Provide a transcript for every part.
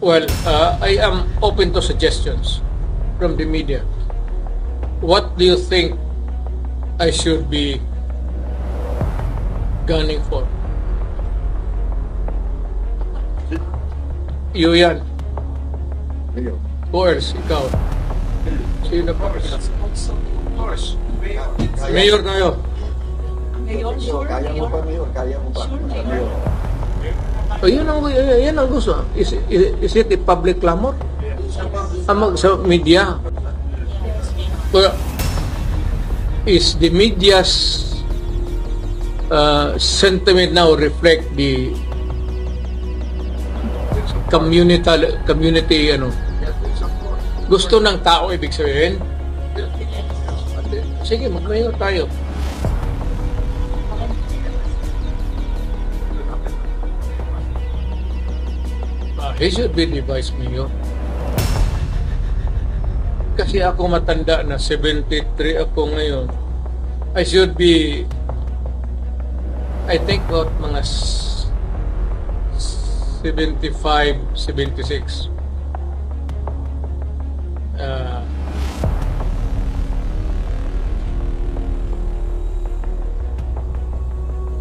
Well, I am open to suggestions from the media. What do you think I should be gunning for? You yan. Mayor. Who else? Ikaw. Sino pa? Kaya, Mayor tayo. Ngayon, sure. kaya mo pa, Mayor. Kaya mo pa. Sure, Mayor. Mayor. Oh, yan ang gusto. Is it a public clamor? Sa media? Well, is the media's sentiment now reflect the community ano? Gusto ng tao, ibig sabihin? Sige, mag-mayor tayo. He should be the vice mayor. Kasi ako matanda na, 73 ako ngayon. I should be, I think about mga 75, 76.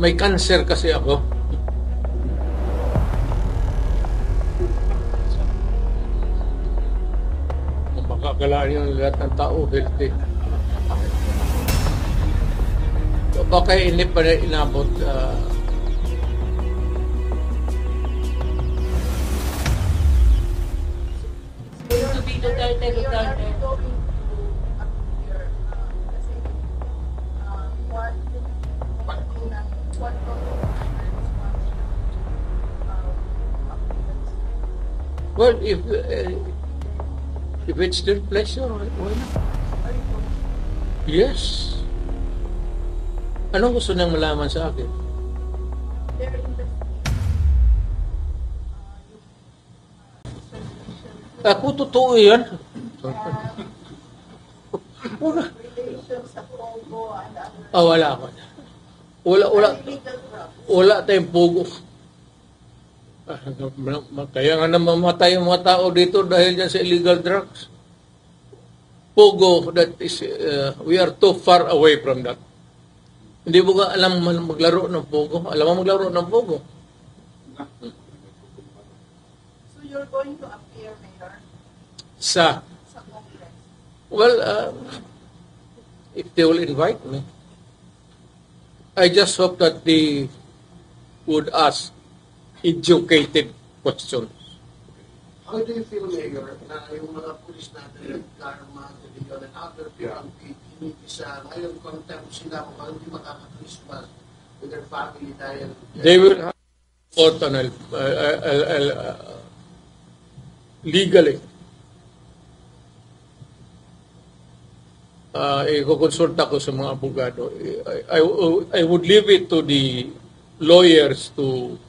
May cancer kasi ako. Makakalaan yung lahat ng tao healthy. So, baka hindi pa rin inabot. To be Duterte. Well, if it's their pleasure, why not? Yes. Anong gusto nang malaman sa akin? Ako totoo yan. Wala. Wala ako. Wala tayong pugo. Kaya nga namamatay yung mga tao dito dahil dyan sa illegal drugs. Pogo, that is, we are too far away from that. Hindi mo ka alam maglaro ng Pogo? Alam mo maglaro ng Pogo? So you're going to appear, Mayor, Sa Congress? Well, if they will invite me, I just hope that they would ask educated questions. How do you feel, Mayor, na yung mga pulis natin, Karma, Leon, and other PNP, sa ngayon contempt sila kung hindi makaka-Christmas with their family dahil... They will have court on legally. Ikukonsulta ko sa mga abogado. I would leave it to the lawyers to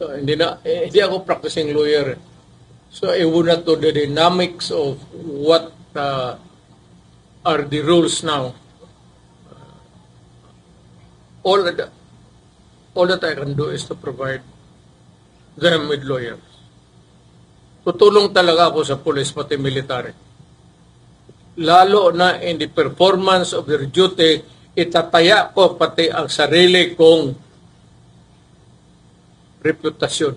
hindi ako practicing lawyer. So I would not know the dynamics of what are the rules now. All that I can do is to provide them with lawyers. Tutulong talaga ako sa police pati military. Lalo na in the performance of their duty, itataya ko pati ang sarili kong reputasyon.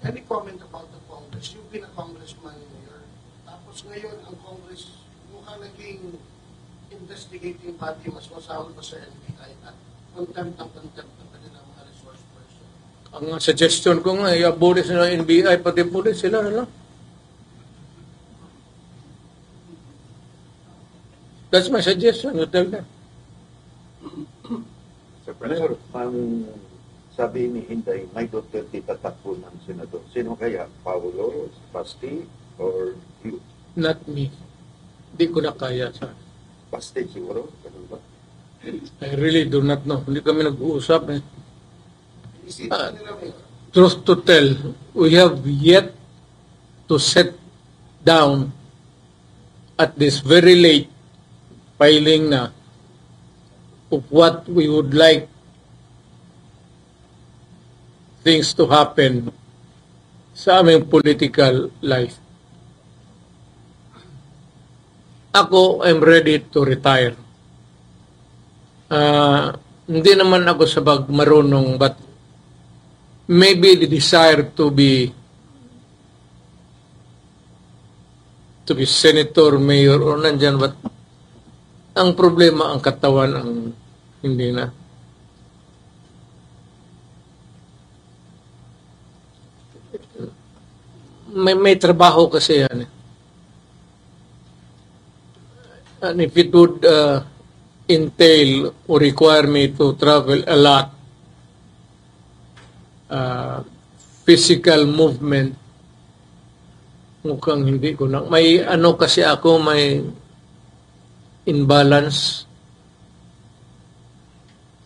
Any comment about the Congress? You've been a congressman, Mayor. Tapos ngayon, ang Congress mukhang naging investigating body, mas masahol pa sa NBI at contempt ng kanilang mga resource person. Ang suggestion ko nga, i-abolish na ng NBI, pati police sila na lang. That's my suggestion, you tell them. Mayor, ang sabi ni Hinday, may Duterte tatakbo ng senador. Sino kaya? Paulo, Basti, or you? Not me. Hindi ko na kaya sa Basti siguro? Ganun ba? I really do not know. Hindi kami nag-uusap. Isipin nila, Mayor. Truth to tell, we have yet to sit down at this very late, filing na of what we would like things to happen sa aming political life. Ako, I'm ready to retire. Hindi naman ako sabag marunong, but maybe the desire to be senator, mayor, or nandyan, but ang problema, ang katawan, ang hindi na. May trabaho kasi yan. And if it would entail or require me to travel a lot, physical movement, mukhang hindi ko na. May ano kasi ako, may imbalance.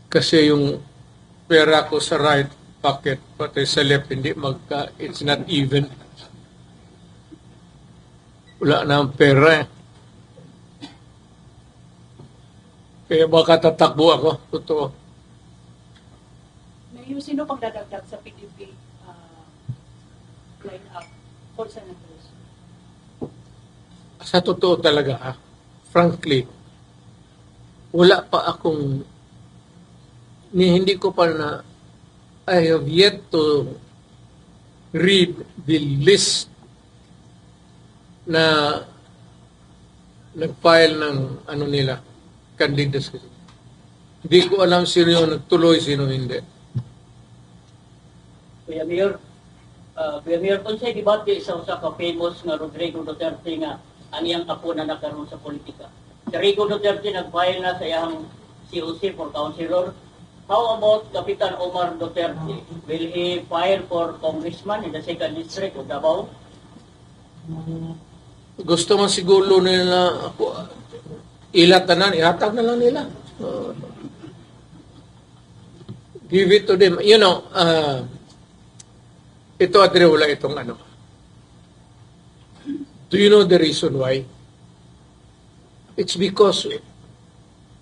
Kasi yung pera ko sa right pocket, pati sa left, hindi it's not even. Wala na ang pera eh. Kaya baka tatakbo ako, totoo. Mayor, sino pang dadagdag sa PDP line-up for senators? Sa totoo talaga, frankly, wala pa akong, hindi ko pa na, I have yet to read the list na nag-file ng ano nila, candidates. Hindi ko alam sino yung nagtuloy, sino hindi. Kuya Mayor, kung sa'y debate sa usa ka famous nga Rodrigo Duterte nga aniyang apo na nakaroon sa politika. Si Rico Duterte nag-file na sa iyang COC for councilor. How about Kapitan Omar Duterte? Will he file for congressman in the 2nd district of Davao? Gusto man siguro nila ako, ilatanan, ihatag na lang nila. Give it to them. You know, ito at wala itong ano. Do you know the reason why? It's because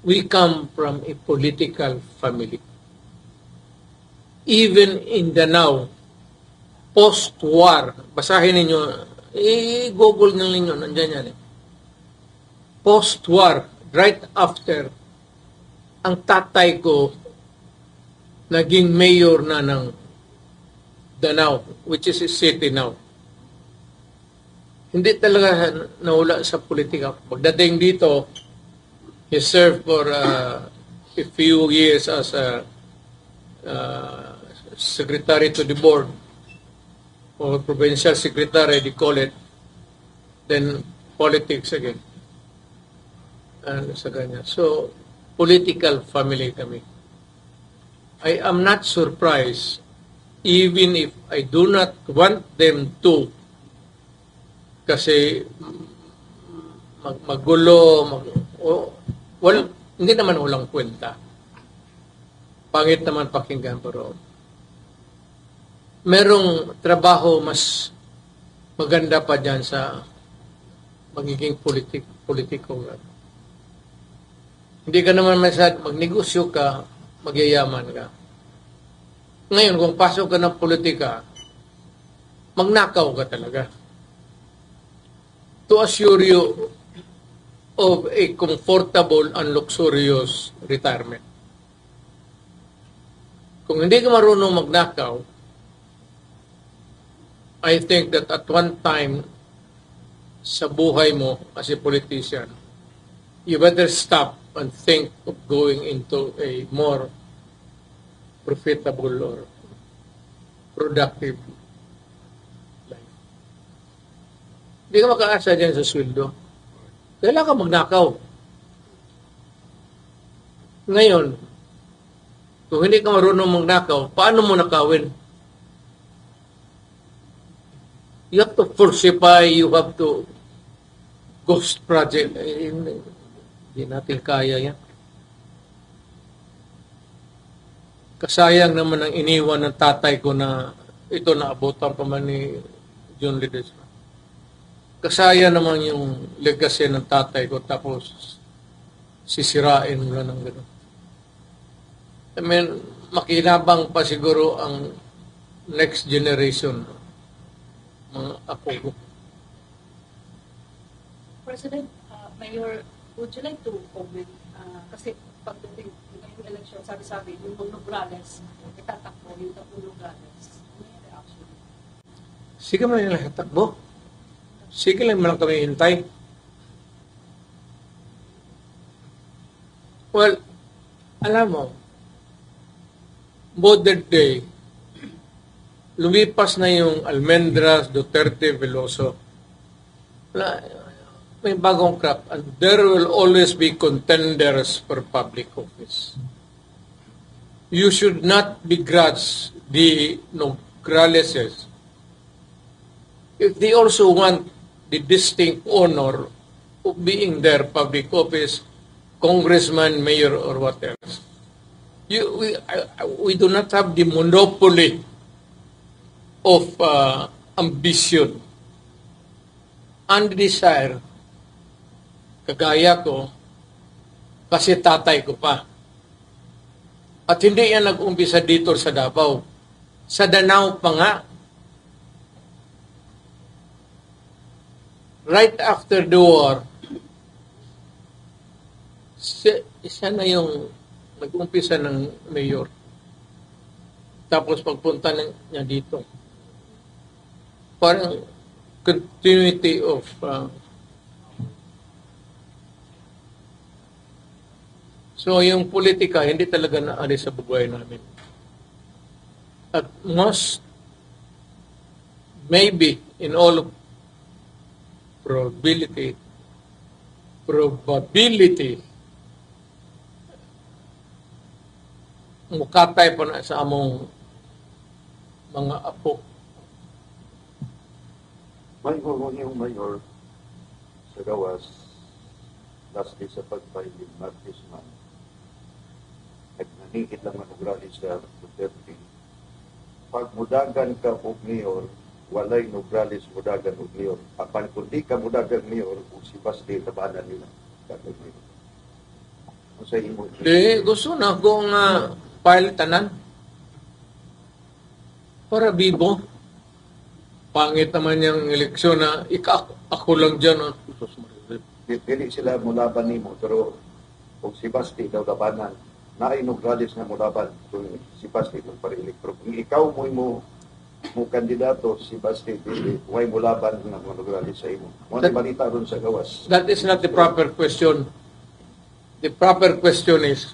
we come from a political family. Even in the now, post-war, basahin ninyo, i-google nyo ninyo, nandyan yan eh. Post-war, right after, ang tatay ko naging mayor na ng Danao, which is a city now. Hindi talaga nawala sa politika. Pagdating dito, he served for a few years as a secretary to the board, or provincial secretary, they call it, then politics again. And sa ganyan. So, political family kami. I am not surprised, even if I do not want them to, kasi magulo, hindi naman walang kwenta. Pangit naman pakinggan, pero merong trabaho mas maganda pa dyan sa magiging politiko. Hindi ka naman magnegosyo ka, magyayaman ka. Ngayon, kung pasok ka ng politika, magnakaw ka talaga. To assure you of a comfortable and luxurious retirement. Kung hindi ka marunong magnakaw, I think that at one time sa buhay mo as a politician, you better stop and think of going into a more profitable or productive life. Hindi ka makaasa dyan sa sweldo. Kailangan ka magnakaw. Ngayon, kung hindi ka marunong magnakaw, paano mo nakawin? You have to falsify, you have to ghost project. Hindi natin kaya yan. Kasayang naman ang iniwan ng tatay ko na ito naabutan pa man ni John Ledesma. Kasayang naman yung legacy ng tatay ko tapos sisirain mo lang ng gano'n. I mean, makinabang pa siguro ang next generation, mga apo ko. President, Mayor, would you like to comment? Kasi pagdating ngayong election, sabi-sabi, yung mga Nograles, itatakbo yung Tapulo Nograles. Ano yung reaction? Sige man nila takbo. Sige lang man kami hintay. Well, alam mo, modern day, lumipas na yung Almendras, Duterte, Veloso. May bagong crop, and there will always be contenders for public office. You should not begrudge the Nograleses if they also want the distinct honor of being their public office, congressman, mayor, or what else. We do not have the monopoly of ambition and desire. Kagaya ko, kasi tatay ko pa. At hindi yan nag-umpisa dito sa Davao. Sa Danao pa nga. Right after the war, siya na yung nag-umpisa ng mayor. Tapos pagpunta niya dito. Parang continuity of so yung politika hindi talaga naalis sa buhay namin. At most maybe in all probability mukatay pa na sa among mga apo. May yung mayor sa gawas last day sa pag-filing Martis man. Nagnanihit lang manugrali sa Duterte. Pag mudagan ka o mayor, walay Nograles mudagan o mayor. Apan kung di ka mudagan mayor, o si Basti tabanan nila. Sa imo. Di, gusto na kung file tanan. Para bibo. Pangit naman yung eleksyon na ako lang dyan. Dili sila mulaban nimo, pero kung si Basti daw labanan, naay Nograles na mulaban kung si Basti magparilik. Pero kung ikaw mo kandidato, si Basti, why mulaban ng mga Nograles sa imo? Mga balita ron sa gawas. That is not the proper question. The proper question is,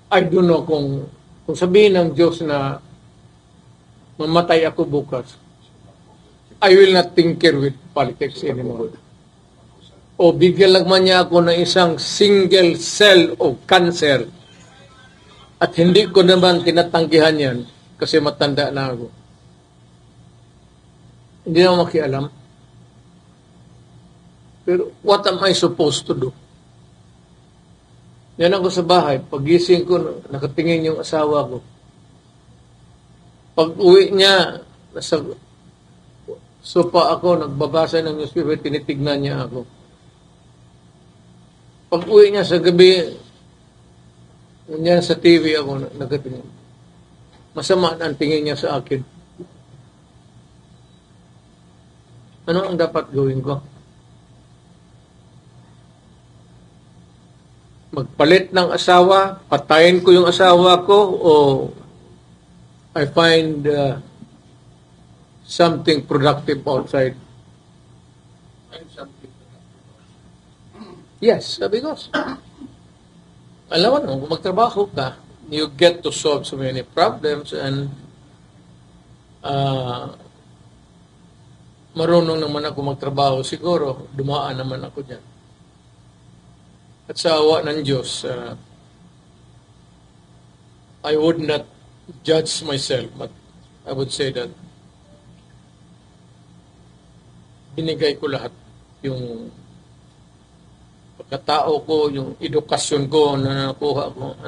I don't know kung sabihin ng Diyos na mamatay ako bukas, I will not tinker with politics anymore. O bigyan lang man niya ako ng isang single cell of cancer at hindi ko naman tinatanggihan yan kasi matanda na ako. Hindi na ako makialam. Pero what am I supposed to do? Yan ako sa bahay. Pagising ko, nakatingin yung asawa ko. Pag uwi niya, nasa sopa ako, nagbabasa ng newspaper, tinitignan niya ako. Pag uwi niya sa gabi, nandiyan sa TV ako, nakatingin. Masama ang tingin niya sa akin. Ano ang dapat gawin ko? Magpalit ng asawa, patayin ko yung asawa ko, o I find something productive outside. Yes, sabi ko. Alam mo, kung magtrabaho ka, you get to solve so many problems and marunong naman ako magtrabaho siguro, dumaan naman ako dyan. At sa awa ng Diyos, I would not judge myself, but I would say that binigay ko lahat. Yung pagkatao ko, yung edukasyon ko na nakuha ko,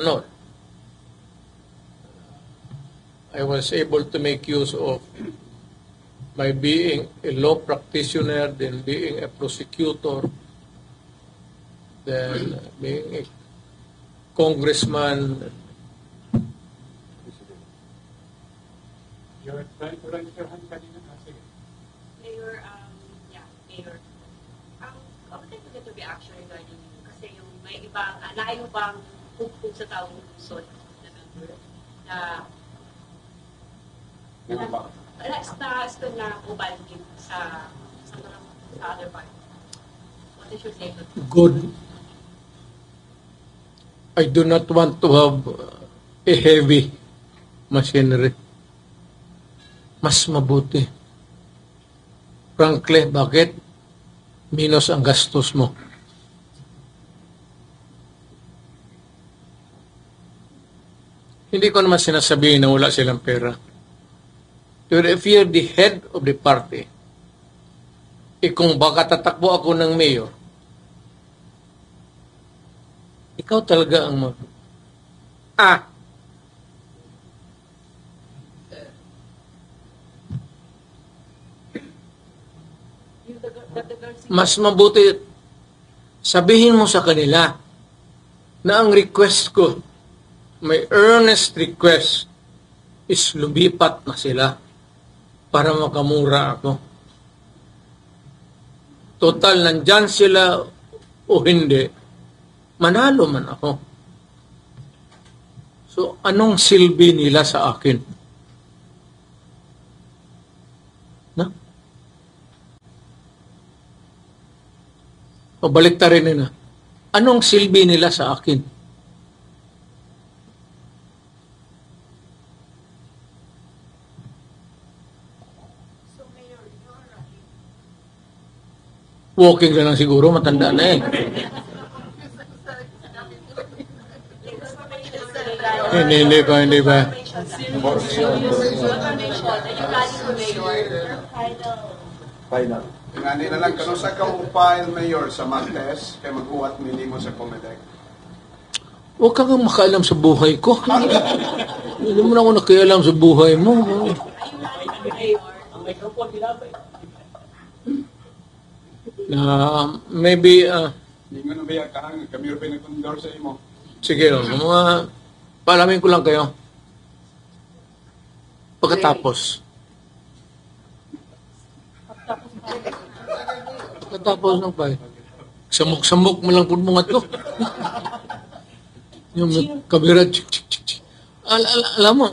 I was able to make use of by being a law practitioner, then being a prosecutor, then being a congressman, Mayor, Mayor, I would like to get to the action regarding you. Kasi yung may ibang, naay mo bang pugpug sa taong lungsod na member na na-spend na mobile game sa other part. What is your take on that? Good. I do not want to have a heavy machinery. Mas mabuti. Frankly, bakit? Minus ang gastos mo. Hindi ko naman sinasabihin na wala silang pera. But if you're the head of the party, kung baka tatakbo ako ng mayor, ikaw talaga ang mas mabuti sabihin mo sa kanila na ang request ko, my earnest request, is lumipat na sila para makamura ako. Total, nandyan sila o hindi, manalo man ako. So, anong silbi nila sa akin? Na? O balik ta rin na. Anong silbi nila sa akin? So, Mayor, you are running. Walking na lang siguro, matanda na eh. Hindi pa. Final. Ngani na lang, kano sa ka-file, Mayor, sa Martes, kaya mag-uwat mili mo sa Comelec. Huwag kang makaalam sa buhay ko. Hindi mo na ako nakialam sa buhay mo. Ang microphone ginabay. Maybe, Hindi mo na ba kahang, kami rin pinag-condor sa imo. sige, mga paalamin ko lang kayo. Pagkatapos ng pa samok-samok mo lang po mga to. Yung kamera, chik. Alam mo,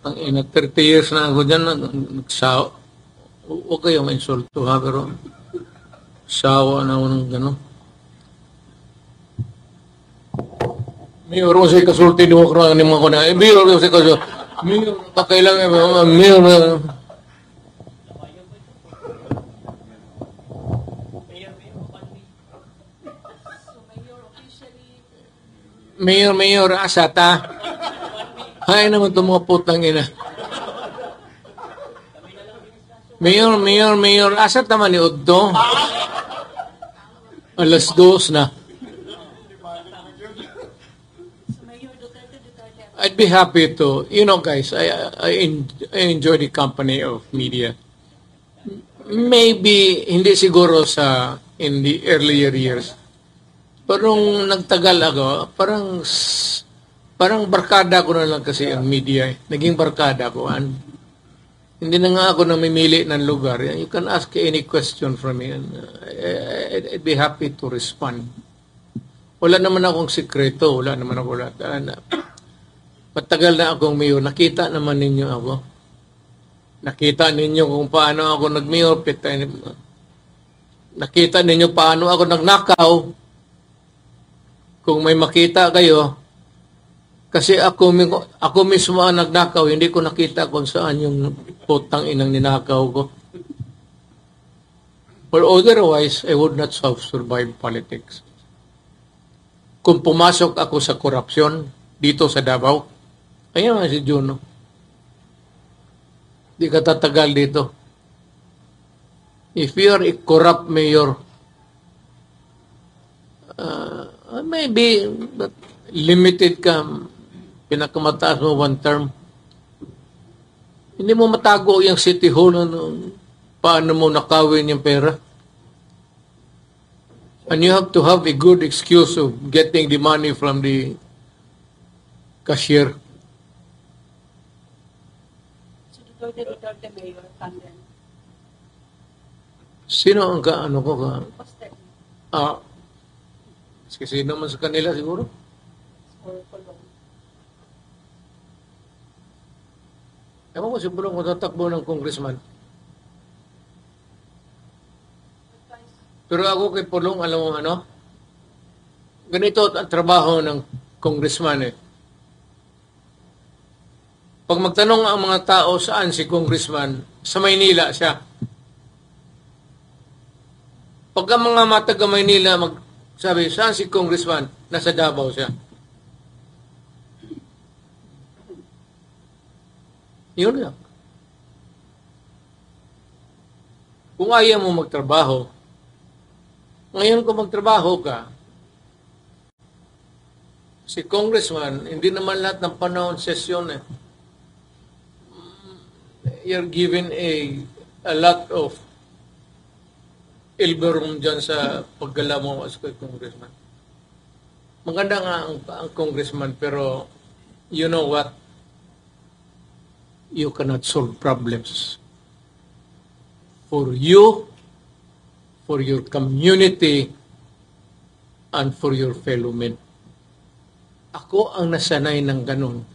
ang ina, 30 years na ako dyan, nagsawa. Huwag kayo ma-insulto ha, pero sawa na ako ng gano'n. Mayor, kung sa'yo kasulti, di mo karang ni mga ko na, Mayor, kung sa'yo kasulti, Mayor, pakailangan, Mayor, Mayor, asata. Hay naman itong mga putang ina. Mayor, asat naman ni Udto. Alas 2 na. I'd be happy to, guys, I enjoy the company of media. Maybe, hindi siguro in the earlier years. Pero nung nagtagal ako, parang barkada ko na lang kasi ang media. Naging barkada ko. Hindi na nga ako namimili ng lugar. You can ask any question from me. And I'd be happy to respond. Wala naman akong sikreto. Wala naman ako lahat. Matagal na akong mayor. Nakita naman ninyo ako. Nakita ninyo kung paano ako nag-mayor. Nakita ninyo paano ako nagnakaw. Kung may makita kayo, kasi ako mismo ang nagnakaw, hindi ko nakita kung saan yung putang inang ninakaw ko. Or otherwise, I would not have survived politics. Kung pumasok ako sa korupsyon dito sa Davao, ayan nga si Juno. Di ka tatagal dito. If you are a corrupt mayor, maybe but limited ka, pinakamataas mo 1 term. Hindi mo matago yung city hall, paano mo nakawin yung pera. And you have to have a good excuse of getting the money from the cashier. Floyd Duterte Mayor, tandem. Sino ang ano ko ka? Poste. Sino man sa kanila siguro? Or Colong. Ewan ko siguro kung tatakbo ng congressman. Pero ako kay Pulong, alam mo ano? Ganito ang trabaho ng congressman eh. Pag magtanong ang mga tao saan si congressman, sa Maynila siya. Pag ang mga mataga Maynila magsabi, saan si congressman? Nasa Davao siya. Yun lang. Kung ayaw mo magtrabaho, ngayon kung magtrabaho ka, si congressman, hindi naman lahat ng panahon sesyon eh. You're given a lot of elbow room dyan sa paggala mo as congressman. Maganda nga ang congressman, pero you know what? You cannot solve problems. For you, for your community, and for your fellow men. Ako ang nasanay ng ganun.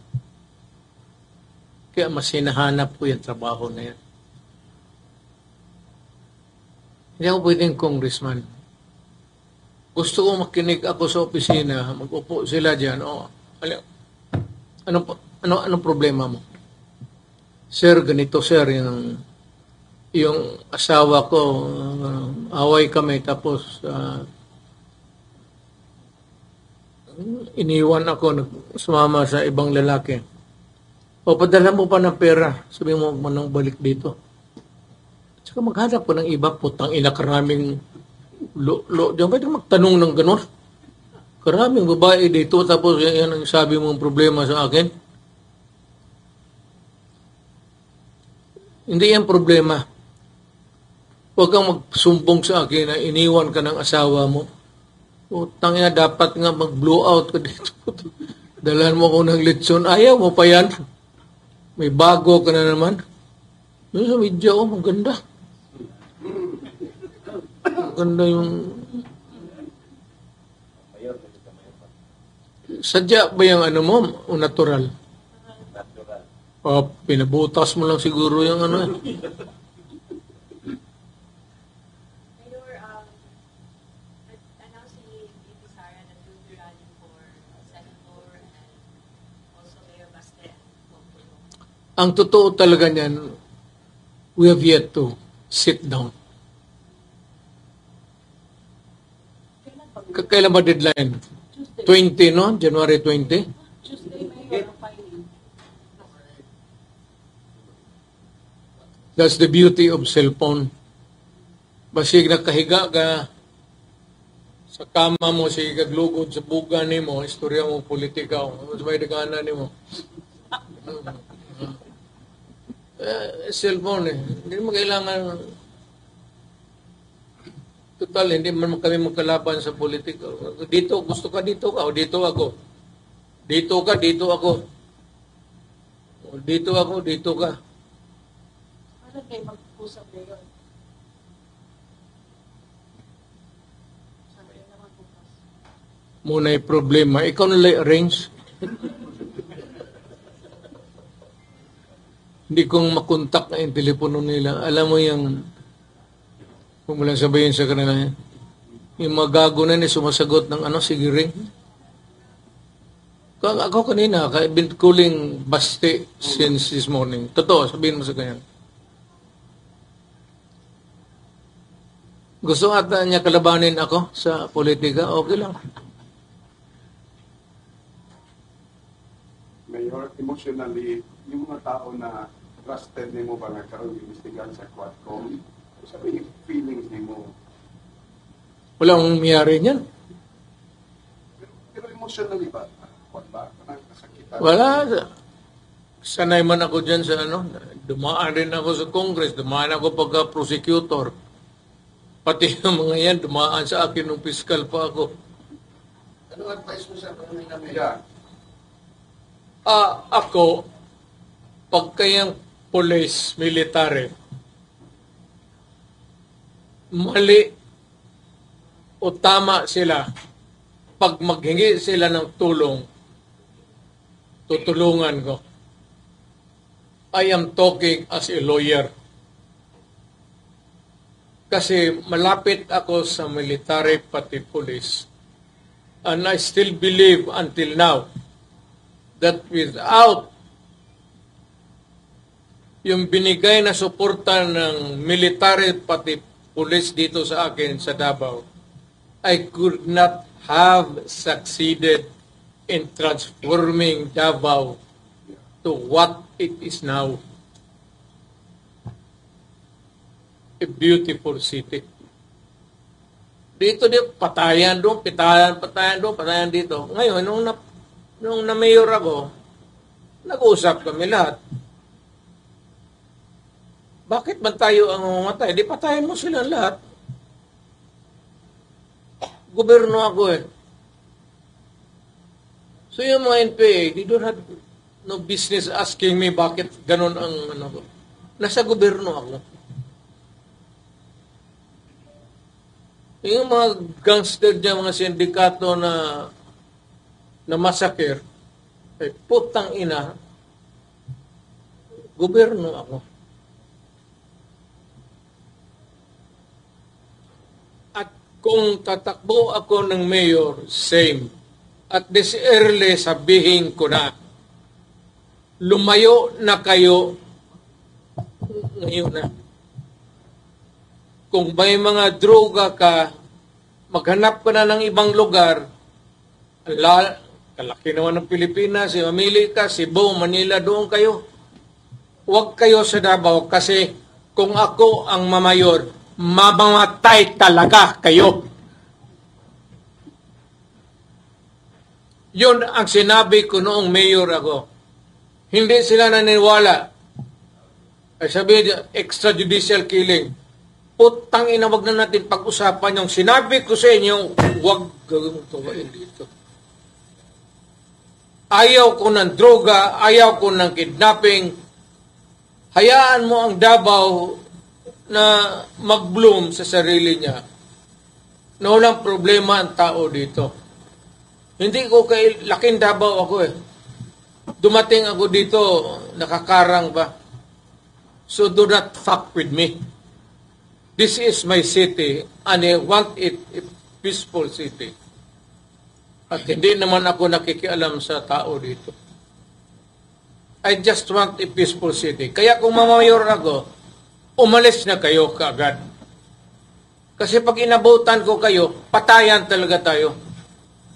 Kaya mas hinahanap ko yung trabaho na yan. Hindi ako pwedeng congressman. Gusto ko makinig ako sa opisina, mag-upo sila dyan. Anong problema mo? Sir, ganito sir, yung asawa ko, away kami, tapos iniwan ako, sumama sa ibang lalaki. O, padala mo pa ng pera. Sabi mo, manang balik dito. Saka maghanap ko ng iba, putang ina, karaming diyan pwede magtanong ng gano'n. Karaming babae dito, tapos yan ang sabi mong problema sa akin. Hindi yan problema. Huwag kang magsumbong sa akin na iniwan ka ng asawa mo. Putang ina, dapat nga mag-blow out ka dito. Dalan mo ko ng litson. Ayaw mo pa yan. May bago ka na naman. Yung sa media, maganda. Maganda yung... Sadya ba yung ano mo, o natural? Natural. O, pinabutas mo lang siguro yung ano. Mayor, announce ni VP Sara that you'll be running for Senator and also Mayor Baste. Ang totoo talaga niyan, we have yet to sit down. Kailan ba deadline? 20, no? January 20? Tuesday, Mayor, ang filing. That's the beauty of cellphone. Basig nakahiga ka sa kama mo, sige kaglugod sa buga ni mo, istorya mo, politika mo, mas may dagana ni mo. Cellphone eh. Hindi mo kailangan total, hindi man kami magkalaban sa politika. Dito, gusto ka dito ka, o dito ako. Dito ka, dito ako. O dito ako, dito ka. Ano kayo mag-usap Mayor? Sabi naman bukas. Muna yung problema. Ikaw na lang arrange. Hindi kong makontak na yung telepono nila. Alam mo yung kung mo lang sabihin sa kanila yung mga gago na sumasagot ng sige ring. Ako kanina, I've been calling Baste since this morning. Totoo, sabihin mo sa kanya. Gusto ata niya kalabanin ako sa politika, okay lang. Mayor, emotionally, yung mga tao na trusted ni mo ba nagkaroon ng investigan sa Quadcom, sabi yung feelings ni mo. Walang miyari niyan. Pero emotionally ba? What ba? Nasakitan? Wala. Sanay man ako dyan sa dumaan rin ako sa Congress, dumaan ako pagka-prosecutor. Pati yung mga yan, dumaan sa akin nung fiscal pa ako. Anong advice mo sa kami kami? Yeah. Ako, pag kayang police, military, mali o tama sila pag maghingi sila ng tulong, tutulungan ko. I am talking as a lawyer. Kasi malapit ako sa military pati police. And I still believe until now that without yung binigay na suporta ng military pati police dito sa akin sa Davao, I could not have succeeded in transforming Davao to what it is now. A beautiful city. Dito patayan doon, patayan dito. Ngayon, nung na-mayor ako, nag-usap kami lahat. Bakit man tayo ang mamatay? Di patayin mo silang lahat. Gobyerno ako eh. So yung mga NPA, they don't have no business asking me bakit ganun ang ano ko. Nasa gobyerno ako. Yung mga gangster dyan, mga sindikato na masakir, ay putang ina, gobyerno ako. At kung tatakbo ako ng mayor, same. At this early, sabihin ko na, lumayo na kayo ngayon na. Kung may mga droga ka, maghanap ka na ng ibang lugar, kalaki naman ng Pilipinas, mamili ka, Cebu, Manila, doon kayo. Huwag kayo sa Davao kasi kung ako ang mamayor, mamamatay talaga kayo. Yun ang sinabi ko noong mayor ako. Hindi sila naniniwala. Ay sabi, extrajudicial killing. Putang ina, wag na natin pag-usapan yung sinabi ko sa inyo, wag gawin mo tuwain dito. Ayaw ko ng droga, ayaw ko ng kidnapping. Hayaan mo ang Davao na mag-bloom sa sarili niya. Na walang problema ang tao dito. Hindi ko kay laking Davao ako eh. Dumating ako dito, nakakarang ba? So do not fuck with me. This is my city and I want it a peaceful city. At hindi naman ako nakikialam sa tao dito. I just want a peaceful city. Kaya kung mamayor ako, umalis na kayo kaagad. Kasi pag inabutan ko kayo, patayan talaga tayo.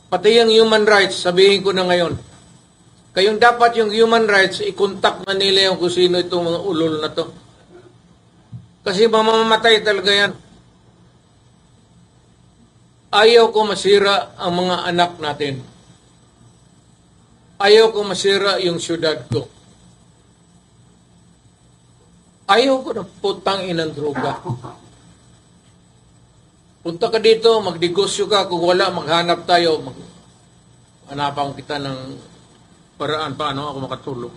Pati yung human rights, sabihin ko na ngayon. Kayong dapat yung human rights, i-contact na nila yung kung sino itong mga ulol na to. Kasi mamamatay talaga yan. Ayaw ko masira ang mga anak natin. Ayaw ko masira yung syudad ko. Ayaw ko na putang inang droga. Punta ka dito, magdegosyo ka. Kung wala, maghanap tayo. Hanapan kita ng paraan paano ako makatulog.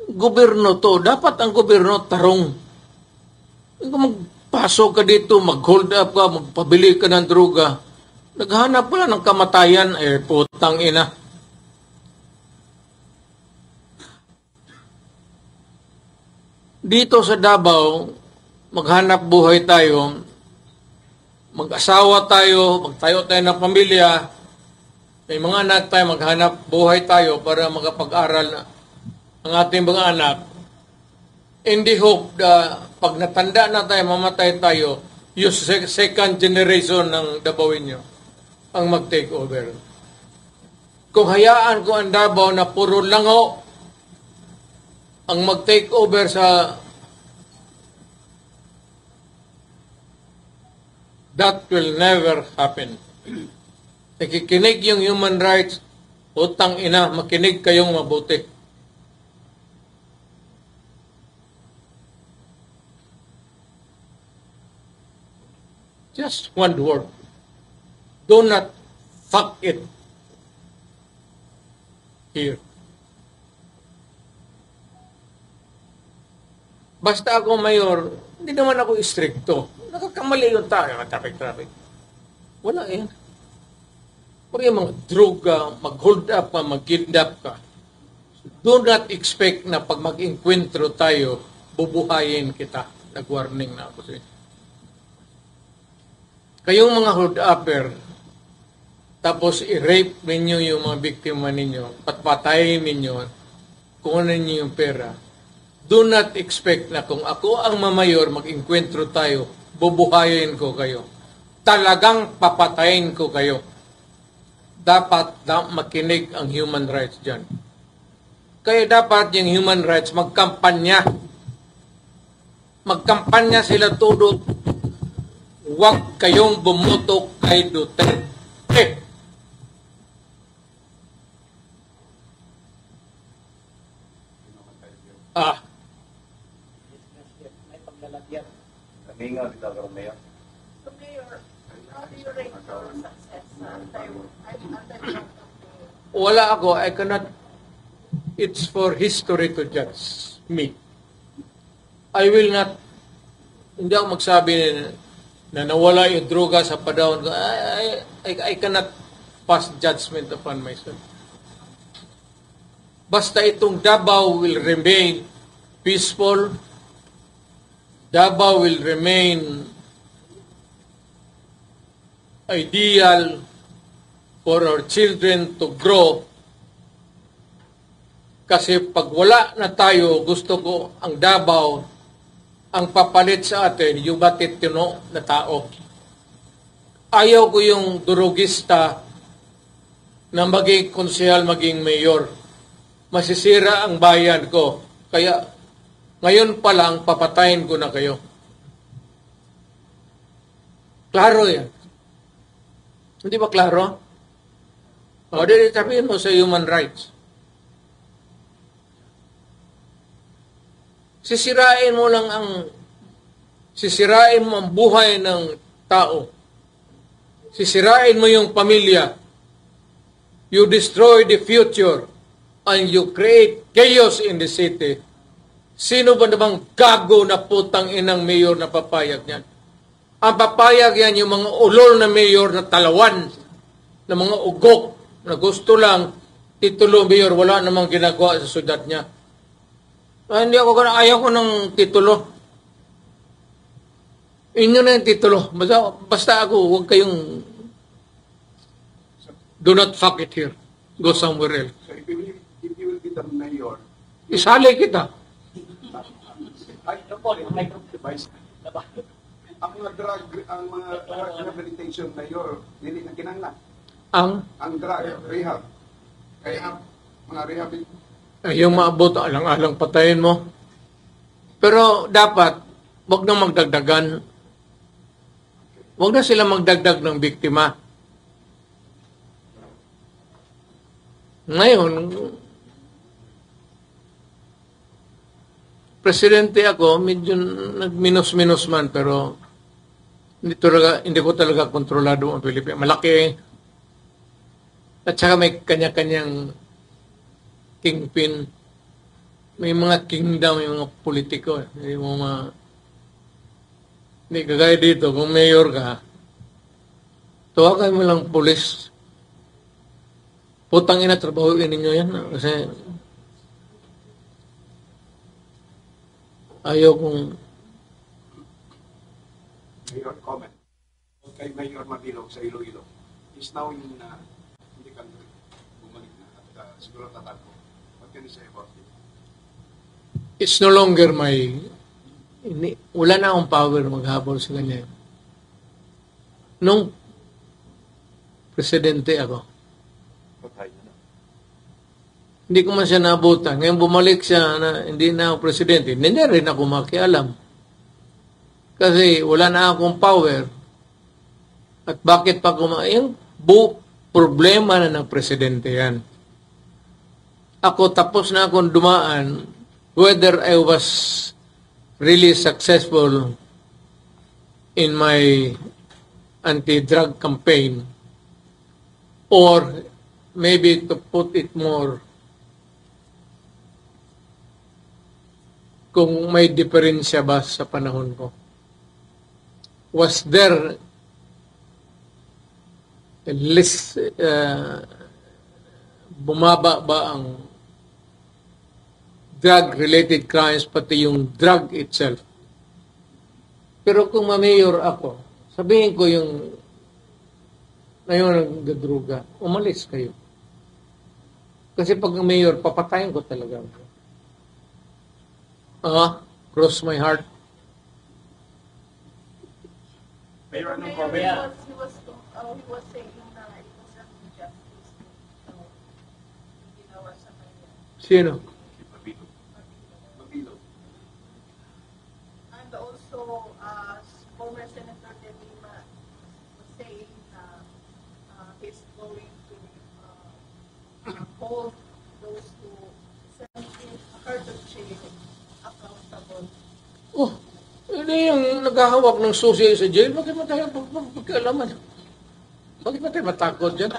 Gobyerno to. Dapat ang gobyerno tarong. Kung magpasok ka dito, mag-hold up ka, magpabili ka ng droga, naghanap pala ng kamatayan, putang ina. Dito sa Davao, maghanap buhay tayo, mag-asawa tayo, magtayo tayo ng pamilya, may mga anak tayo, maghanap buhay tayo para makapag-aral na ang ating mga anak, in the hope na pag natanda na tayo, mamatay tayo, yung second generation ng Davaoenyo ang mag-take over. Kung hayaan ko ang Davao na puro lango ang mag-take over sa that will never happen. Nakikinig yung human rights, utang ina, makinig kayong mabuti. Just one word. Do not fuck it. here. Basta ako mayor, hindi naman ako istrikto. Nakakamali yung tao, traffic. Wala yan. Pag yung mga droga, mag-hold up ka, mag-kidnap ka, do not expect na pag mag-enkwentro tayo, bubuhayin kita. Nag-warning na ako sa inyo. Kayong mga hold-upper, tapos i-rape ninyo yung mga biktima ninyo, patpatayin ninyo, kunin ninyo yung pera, do not expect na kung ako ang mamayor, mag-enkwentro tayo, bubuhayin ko kayo. Talagang papatayin ko kayo. Dapat makinig ang human rights dyan. Kaya dapat yung human rights magkampanya. Magkampanya sila todo. Huwag kayong bumuto kay Duterte. May paglalagyan. Kaminga, kita karong mayor. So, Mayor, how do you rate your success sa anti-corruption? Wala ako. I cannot. It's for history to judge me. I will not. Hindi ako magsabi na nawala yung droga sa padawon ko. I cannot pass judgment upon myself. Basta itong Davao will remain peaceful. Davao will remain ideal for our children to grow. Kasi pag wala na tayo, gusto ko ang Davao, ang papalit sa atin, yung matitino na tao. Ayaw ko yung durugista na maging konsehal, maging mayor. Masisira ang bayan ko. Kaya ngayon pa lang, papatayin ko na kayo. Klaro yan. Hindi ba klaro? O, di sabihin mo sa human rights. Sisirain mo ang buhay ng tao. Sisirain mo yung pamilya. You destroy the future and you create chaos in the city. Sino ba namang gago na putang inang mayor na papayag niyan? Ang papayag yan yung mga ulol na mayor na talawan, na mga ugok na gusto lang titulo mayor, wala namang ginagawa sa syudad niya. Hindi ako gana, ayaw ko ng titulo. Inyo na yung titulo. Basta ako, huwag kayong do not fuck it here. Go somewhere else. So if you will be the mayor, Isali kita. ay, Vice, ang mga drug rehabilitation mayor, hindi na kinanglan. Ang Drug rehab. Kaya mga rehab, yung maabot, alang-alang patayin mo. Pero dapat, wag na magdagdagan. Wag na sila magdagdag ng biktima. Ngayon, presidente ako, medyo nag-minus-minus man, pero hindi ko talaga kontrolado ang Pilipinas. Malaki. At saka may kanya-kanyang kingpin. May mga kingdom, may mga politiko. Hindi kagaya dito, kung mayor ka, tawagan mo lang pulis. Putang ina, trabahuin ninyo yan. Kasi ayaw kong Mayor comment. Kay Mayor Mabilog sa Iloilo is now in the country. Bumalik na at siguro tatakbo. What can you say about it? it's no longer wala na akong power maghabol sa kanya. Nung presidente ako, Patay na. hindi ko man siya naabutan. Ngayon bumalik siya na hindi na ako presidente. Hindi na rin ako makialam. Kasi wala na akong power. At bakit pa yung problema na ng presidente yan. Ako tapos na akong dumaan whether I was really successful in my anti-drug campaign or maybe to put it more kung may diferensya ba sa panahon ko. Was there less, bumaba ba ang drug-related crimes, pati yung drug itself? Pero kung ma-mayor ako, sabihin ko yung ngayon nagdadruga, umalis kayo. Kasi pag mayor, papatayin ko talaga. Cross my heart. Mayor, anong Mayor, comment? he was saying na it was injustice. So, ginawa sa kanya. Sino? Mabilog. Mabilog. And also, former Senator De Lima was saying na he's going to hold those who sent in Curtin jail accountable. Oh, hindi yung naghahawak ng susi sa jail. Bakit mo tayo pagkaalaman? Bakit mo tayo matakot dyan?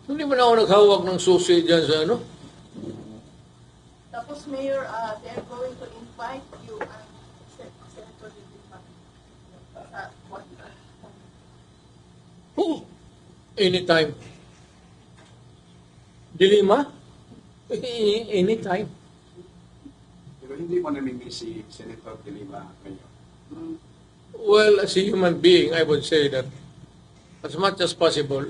Hindi mo na ako naghahawak ng susi dyan sa ano? Tapos, Mayor, they're going to invite you and Senator De Lima sa one. Oo. Anytime. Dilima? Anytime. Pero hindi mo namimiss si Senator De Lima, Mayor. Well, as a human being, I would say that as much as possible,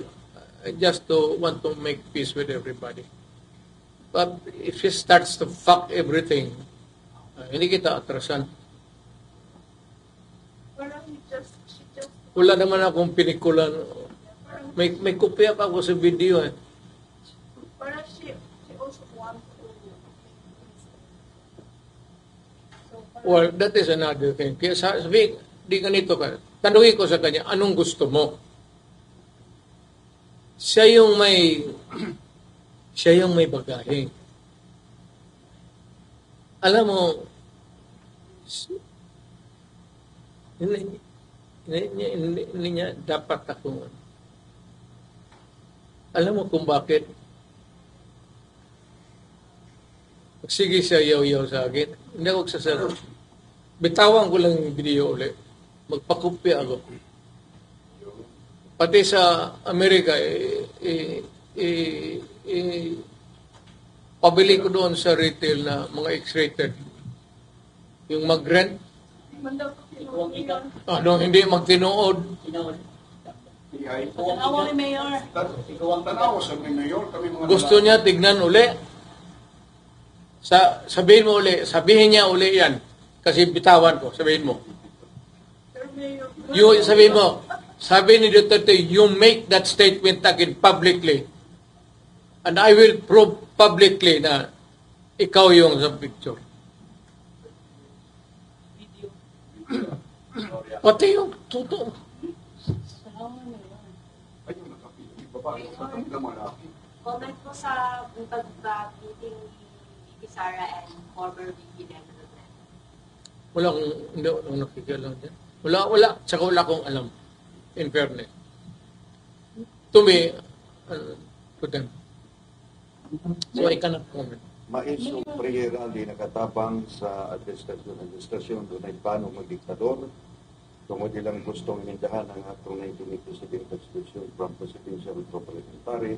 I just want to make peace with everybody. But if she starts to fuck everything, hindi kita atrasan. Parang she just, Wala naman akong pinikulan. May kopya pa ako sa video eh. parang she also wants to so, parang, Well, that is another thing. Kaya sabi, di ganito ka. Tanungin ko sa kanya, anong gusto mo? Siya yung may bagahe. Alam mo, hindi niya dapat ako. Alam mo kung bakit? Sige siya yaw-yaw sa akin. Hindi ako sasagot. Bitawan ko lang yung video ulit. Magpakopya ako. Pati sa Amerika, pabili ko doon sa retail na mga X-rated. Yung mag-rent, mandaw ko yun. hindi magtinuod. Ihay. Tanawa ni Mayor. Ikaw ang tanaw sa Mayor. Kami mga Gusto niya tignan uli. Sabihin mo uli, sabihin niya uli yan. Kasi bitawan ko, sabihin mo. Pero Mayor, Sabihin mo, sabi ni Duterte, you make that statement again publicly. And I will prove publicly na ikaw yung sa picture. Pati yung totoo. Ay, yung nakapili. Babae. Kami na mga laki. Comment po sa pag-meeting ni Sara and former VP Duterte. Wala akong, hindi akong nakikialam dyan. Wala. Tsaka wala akong alam. In fairness. To me, to them. So I cannot comment. Maiso Preyera di nakatabang sa administrasyon doon ay paano magdiktador. Tungod ilang gustong inindahan ang atong 1987 Constitution from Presidential to Parliamentary.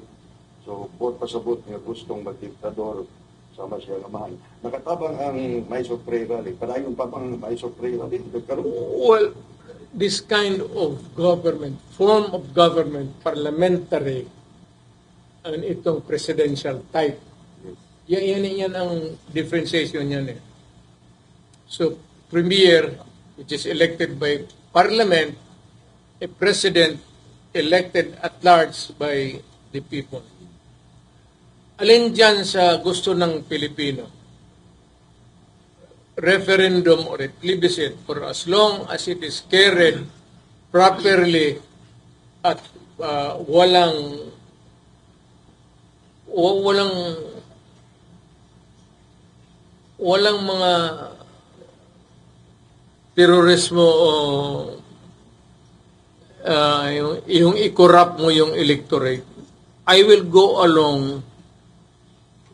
So, both pasabot niya gustong magdiktador sama siya ngamahan. Nakatabang ang Maiso Preyera di. Padayon pa bang Maiso Preyera di? Well, this kind of government, form of government, parliamentary, and itong presidential type, yan ang differentiation yan eh. So, premier, which is elected by parliament, a president elected at large by the people. Alin dyan sa gusto ng Pilipino? Referendum or a plebiscite for as long as it is carried properly at walang mga terorismo o yung i-corrupt mo yung electorate. I will go along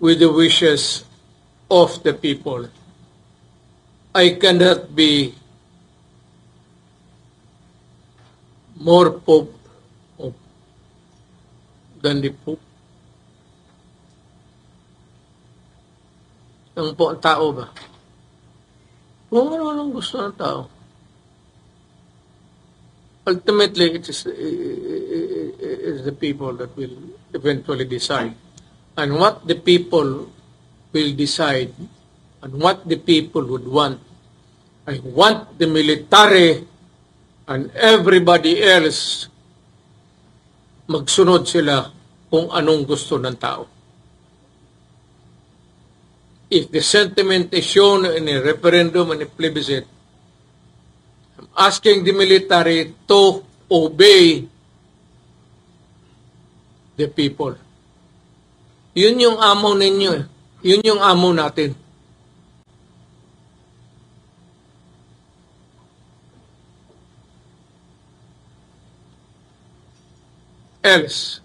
with the wishes of the people. I cannot be more Pope than the Pope. Ang tao ba? Kung ano lang gusto ng tao. Ultimately, it is the people that will eventually decide. And what the people will decide and what the people would want. I want the military and everybody else magsunod sila kung anong gusto ng tao. If the sentiment is shown in a referendum and a plebiscite, I'm asking the military to obey the people. Yun yung amo ninyo eh. Yun yung amo natin. Else.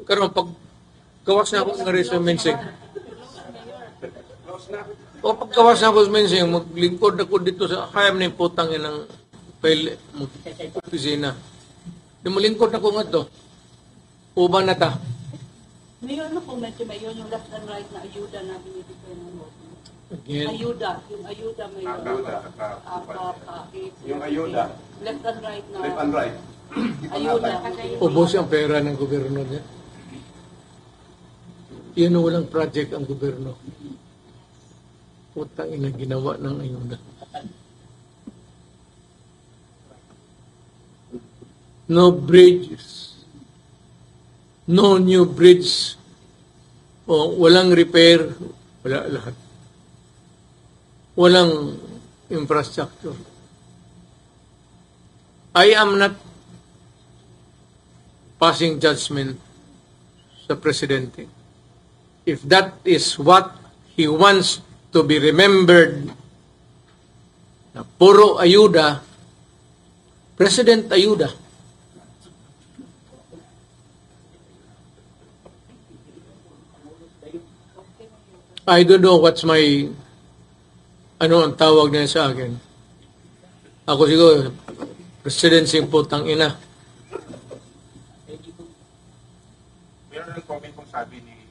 Karon pag gawas na ako ng resume o pagkawas na ako sa mensing, maglingkod ako dito sa kayam na yung putang ng opisina. Di malingkod ako nga to. Uban na ta. Mayor, ano po medyo mayor yung left and right na ayuda na binibigay ng mo? Again, Ayuda, yung ayuda mayor. Yung ayuda. Left and right na. Left and right. Ayuda. ubos ang pera ng gobyerno niya. Yan ang walang project ang gobyerno. Putang ina ginawa ng ayuda. No bridges. No new bridge. O walang repair. Wala lahat. Walang infrastructure. I am not passing judgment sa presidente. If that is what he wants to be remembered, na puro ayuda, President ayuda. I don't know what's my, ano ang tawag niya sa akin. Ako siguro, presidency putang ina. Meron ng comment kung sabi ni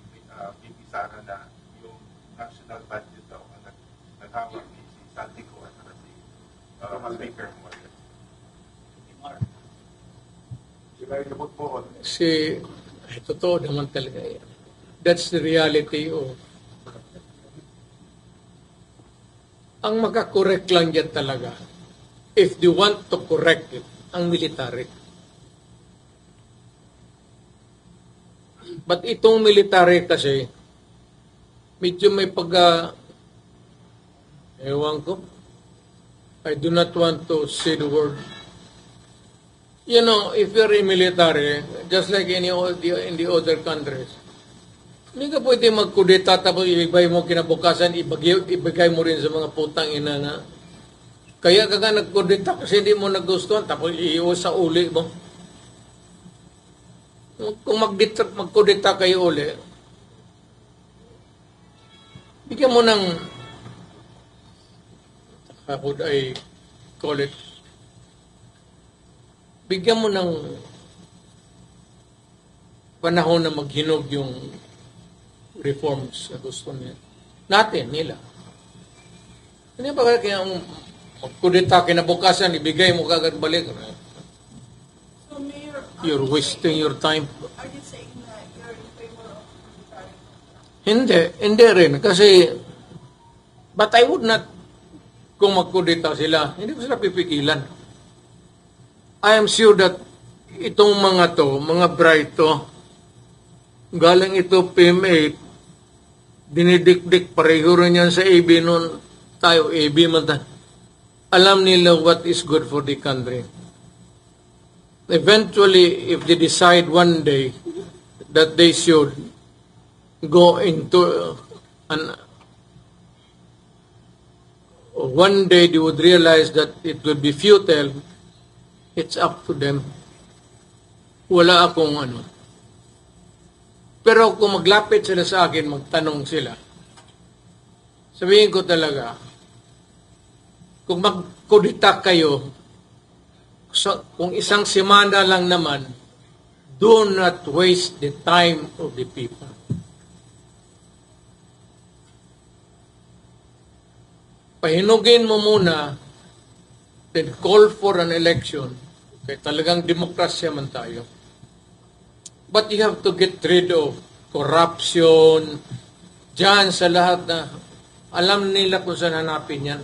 VP Sara na yung national budget daw ang naghawak ni si Santico at si Speaker Morales. Sila yung nabutbuon. Ay, totoo naman talaga yan. That's the reality of ang makakorek lang yan talaga. If they want to correct it, ang military. But itong military kasi, medyo may ewan ko, I do not want to say the word. You know, if you're in military, just like in the other countries, hindi ka pwede magkudeta tapos ibigay mo kinabukasan, ibigay mo rin sa mga putang ina na kaya ka nga nagkudeta kasi hindi mo nagustuhan tapos iiwas sa uli mo. Kung magkudeta kayo uli, bigyan mo ng how would I call it? Bigyan mo ng panahon na maghinog yung reforms na gusto nila. Hindi ba kaya magkudeta kinabukasan, ibigay mo kagad balik? So, Mayor, You're wasting your time. are you saying that you're in favor of military? Hindi rin. Kasi, but I would not, kung magkudeta sila, hindi ko sila pipigilan. I am sure that itong mga bright to, galing ito PM8, dinidikdik, pareho rin yan sa AB noon, tayo AB man tayo. Alam nila what is good for the country. Eventually, if they decide one day that they should go into one day they would realize that it would be futile, it's up to them. wala akong ano. Pero kung maglapit sila sa akin, magtanong sila, sabihin ko talaga, kung magkudita kayo, kung isang semana lang naman, do not waste the time of the people. Pahinugin mo muna, then call for an election. Kaya talagang demokrasya man tayo. But you have to get rid of corruption, dyan sa lahat na alam nila kung saan hanapin yan.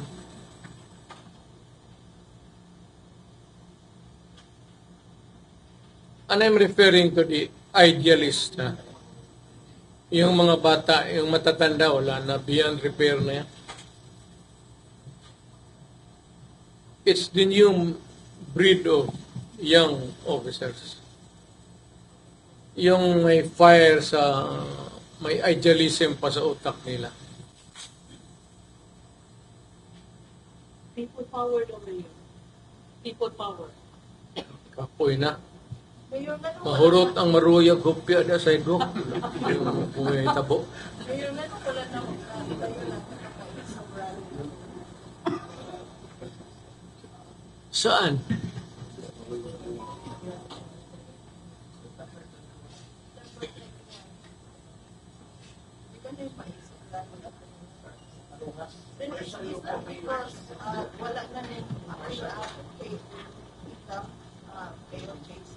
And I'm referring to the idealist. Yung mga bata, yung matatanda, wala na, beyond repair na yan. It's the new breed of young officers. Yung may fire sa, may idealism pa sa utak nila. People power daw ngayon. People power. Kapoy na. Mayor, Mahurot ang maruyag hupya na sa igok. Yung may tabo. Mayor, meron pala na tayo lang sa rally. Saan? Is that because wala na rin siya kay Ita, kayo JC,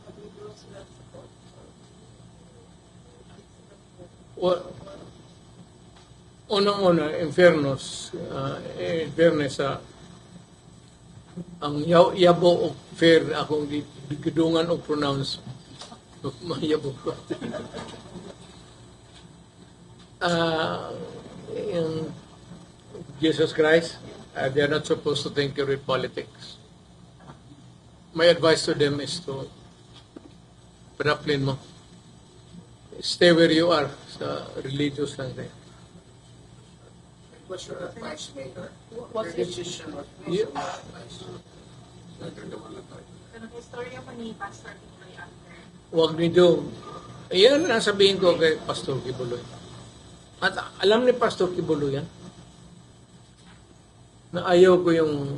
mag-withdraw sila support? Well, unang-una, in fairness, ang yabo o fair akong gidungan o pronounce mayabo ko. Yung Jesus Christ, they are not supposed to tinker with politics. My advice to them is to panaplin mo. Stay where you are, sa religious lang tayo. What's your advice, Mayor? What's Your it? decision was Yeah. based on what advice? Pero istorya pa ni Pastor Pinoy after. Huwag niyo. Ayan ang sabihin ko kay Pastor Kibuloy. At alam ni Pastor Kibuloy yan, na ayaw ko yung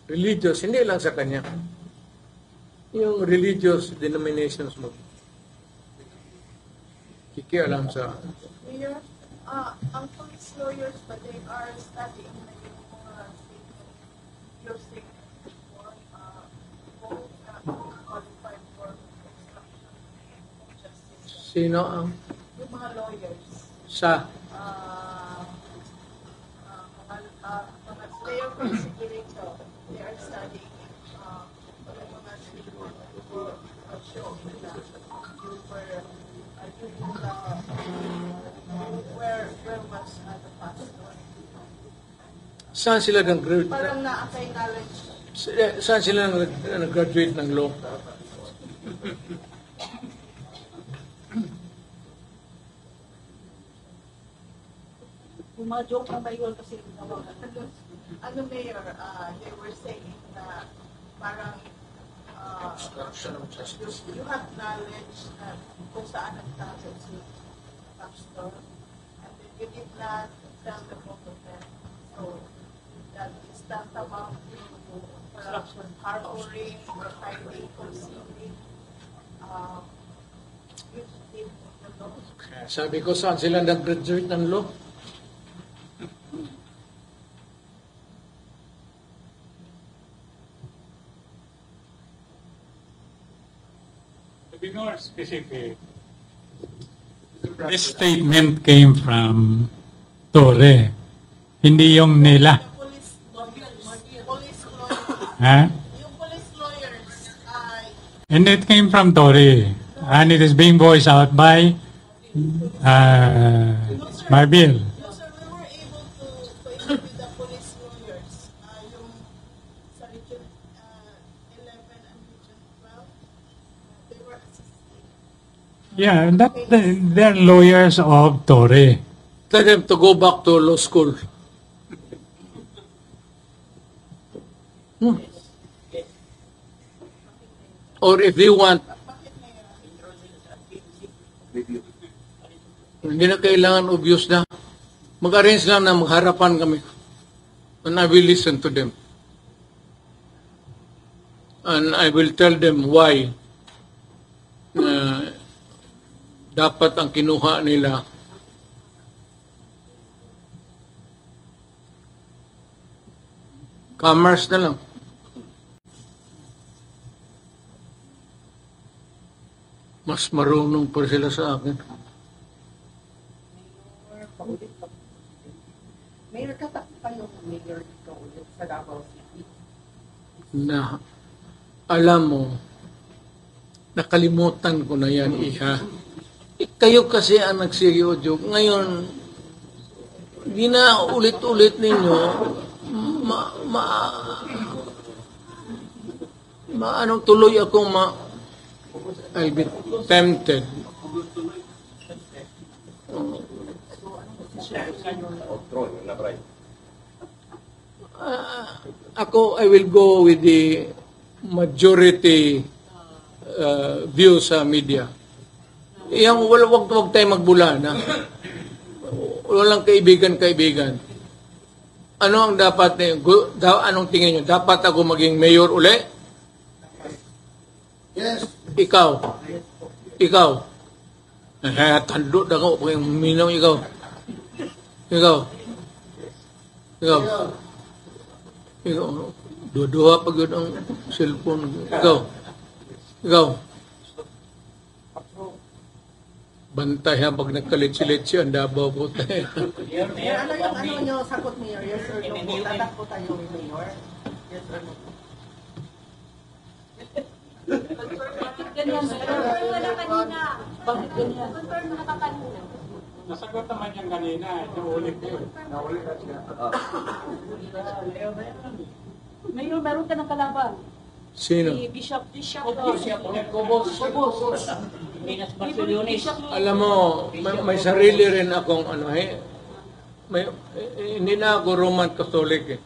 religious, hindi lang sa kanya, yung religious denominations mo. Kikialam sa... Mayor, ang police lawyers ba, they are studying na yung mga statement, your statement before, both qualified for obstruction of justice. Sino ang... Yung mga lawyers, Sa... mga player prosecutor, they are studying yung mga statement before show nila you were where was the pastor? Saan sila nag-graduate? Parang na-apply knowledge. Saan sila nag-graduate ng law? Yung mga joke na mayor kasi Ano, Mayor, they were saying na parang Obstruction of justice. you have knowledge na kung saan nagtago si pastor and then you did not tell the both of them. So, that is tantamount to harboring or hiding, concealing. You did the law. Kaya sabi ko, saan sila nag-graduate ng law? To be more specific, this statement came from Torre, hindi yung nila. Police lawyers, Ha? yung police lawyers ay And it came from Torre, and it is being voiced out by Marbil. no, sir, we were able to interview the police lawyers, yung sa Region 11 and Region 12, they were assisting. Yeah, they're lawyers of Torre. Tell them to go back to law school. Or if they want, Video. hindi na kailangan obvious na. Mag-arrange lang na magharapan kami. And I will listen to them. And I will tell them why dapat ang kinuha nila commerce na lang. Mas marunong pa sila sa akin. Mayor, tatakbo kayo ng mayor dito ulit sa Davao City. Na alam mo, nakalimutan ko na yan, iha. Kayo kasi ang nagseryoso. Ngayon, di na ulit-ulit ninyo, anong tuloy akong I'll be tempted. Ako, I will go with the majority view sa media. Yang wag tayo magbulan, ha? Walang kaibigan. Ano ang dapat anong tingin niyo? Dapat ako maging mayor uli? Yes. Ikaw. Tando na ko kung minaw ikaw. Duduha pag yun ang cellphone. Ikaw. Bantay ha, pag nagkalit-silit ang Davao po tayo. Mayor, ano yung nyo sagot, Mayor? Yes or no? Tatakbo tayo, Mayor? Yes or no? Ganyan, sir. Confirm na kanina. Bakit ganyan? Confirm na kanina. Nasagot naman yan kanina. Naulit yun. Mayor, meron ka ng kalaban. Sino? Si Bishop. Minas Barcelones. Alam mo, may sarili rin akong hindi na ako Roman Catholic eh.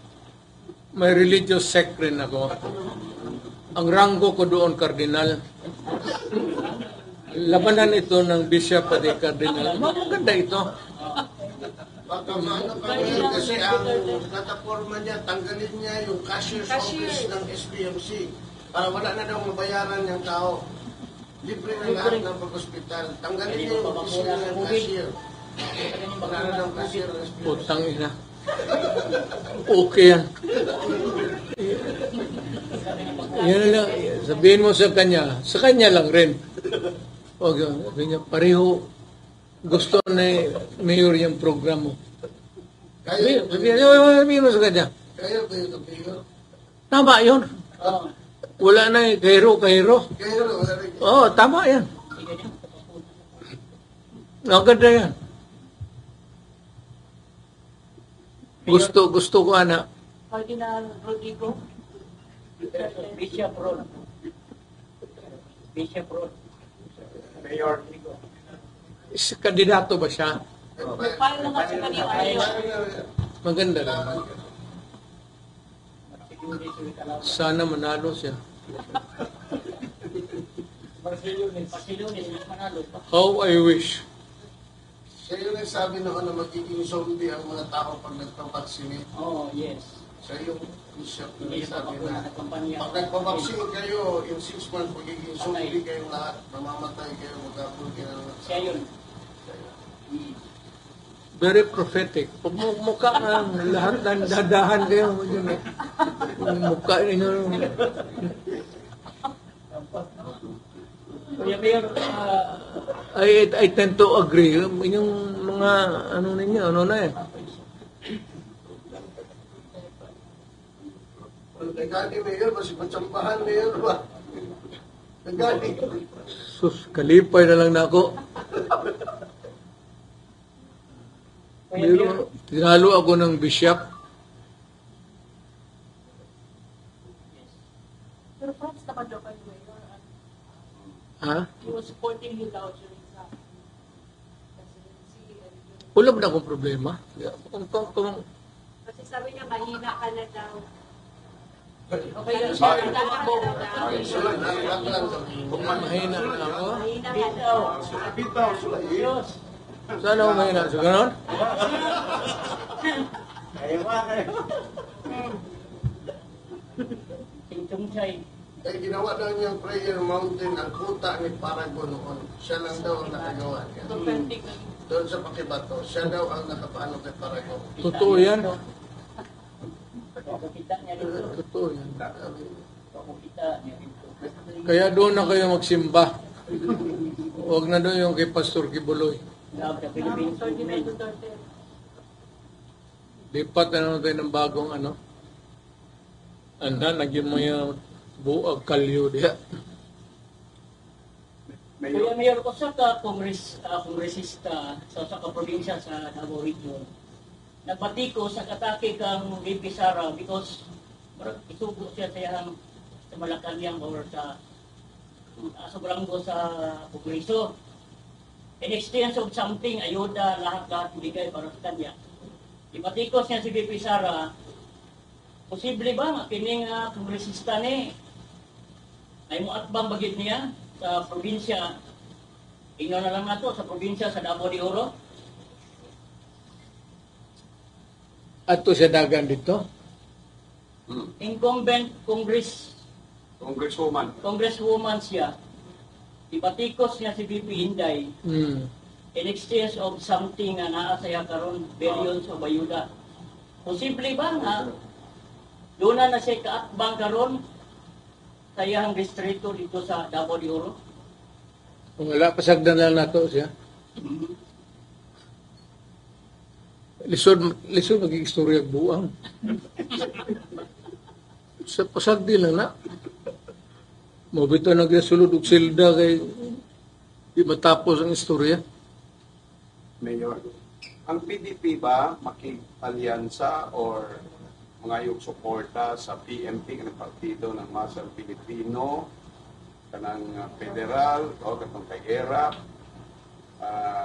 May religious sect rin ako. Ang ranggo ko doon, kardinal. Labanan ito ng bishop at kardinal. Maganda ito. Baka maano ka ngayon kasi ang plataforma niya, tanggalin niya yung cashier's office ng SPMC para wala na daw mabayaran ng tao. Libre na lahat ng pag-hospital. Tanggalin niya yung opisina ng cashier. Wala na daw cashier ng SPMC. Putang ina. Okay yan. Yan lang. Sabihin mo sa kanya lang rin. Huwag ganyan. Pareho gusto na mayor yung program mo. Sabihin mo sa kanya. Kaya ba yung mayor? Tama yun. Wala na yung kahiro. Kaya wala rin. Oo, tama yan. Maganda yan. Gusto ko, anak. Cardinal Rodrigo. Bishop Road. Mayor Rodrigo. Kandidato ba siya? File na nga si kanina. Maganda lang. Sana manalo siya. Barcelones, manalo pa. How I wish. Siya yung nagsabi noon na magiging zombie ang mga tao pag nagpapaksinate. Oh, yes. Siya yung bishop na Hindi pa nagsabi ako na na kampanya. pag nagpapaksin kayo, in 6 months magiging zombie kayong lahat. Mamamatay kayo, magkapul kayo. Siya yun. Very prophetic. Mukha nga lahat ng dadahan kayo. Mukha ninyo. Kuya Mayor, I tend to agree. Yung mga ninyo, na eh. Nagani mayor, mas matsambahan mayor ba? Nagani. Sus, kalipay na lang na ako. Pero tinalo ako ng bishop. Pero France naman daw kayo, Mayor. Ha? He was supporting you daw during sa presidency. Wala ba na akong problema? Kung Kasi sabi niya, mahina ka na daw. Okay lang siya. Kung mahina na ako, Bitaw. Bitaw, sulay. Diyos. sana ako mahina. So, ganon? Tingtungchay. Eh, ginawa daw niyang prayer mountain ang kuta ni Paragon noon. Siya lang daw ang nakagawa niya. Doon sa Pakibato, siya daw ang nakapano kay Paragon. Totoo yan. Pakita niya dito. Totoo yan. Pakita niya dito. Kaya doon na kayo magsimba. Huwag na doon yung kay Pastor Kibuloy. Love the Philippines movement. Lipat na naman tayo ng bagong ano. Anda, naging mga buag kalyo diya. Kuya Mayor, ko sa kongresista sa probinsya sa Davao Region, nagpatiko sa katake kang VP Sara because isugo siya sa Malacanang or sa Baranggo sa Kongreso. In exchange of something, ayuda, lahat-lahat bigay para sa kanya. Ipatikos niya si VP Sara, posible ba nga kining kongresista ni ay mo atbang bagid niya sa probinsya, inyo na lang nato sa probinsya sa Davao de Oro? Ato siya dagan dito. Incumbent Congresswoman. siya. Ipatikos niya si VP Inday in exchange of something na naasaya karon billions of ayuda. Posible ba nga doon na siya kaatbang karon sa iyang distrito dito sa Davao de Oro? Kung wala, pasagdan lang nato siya. Lisod maging istorya buang. Sa pasagdi lang na. Mabito nagsulod og silda kay di matapos ang istorya. Mayor, ang PDP ba makipalyansa or mangayog suporta sa PMP ng partido ng Masang Pilipino kanang federal o katong kay ERA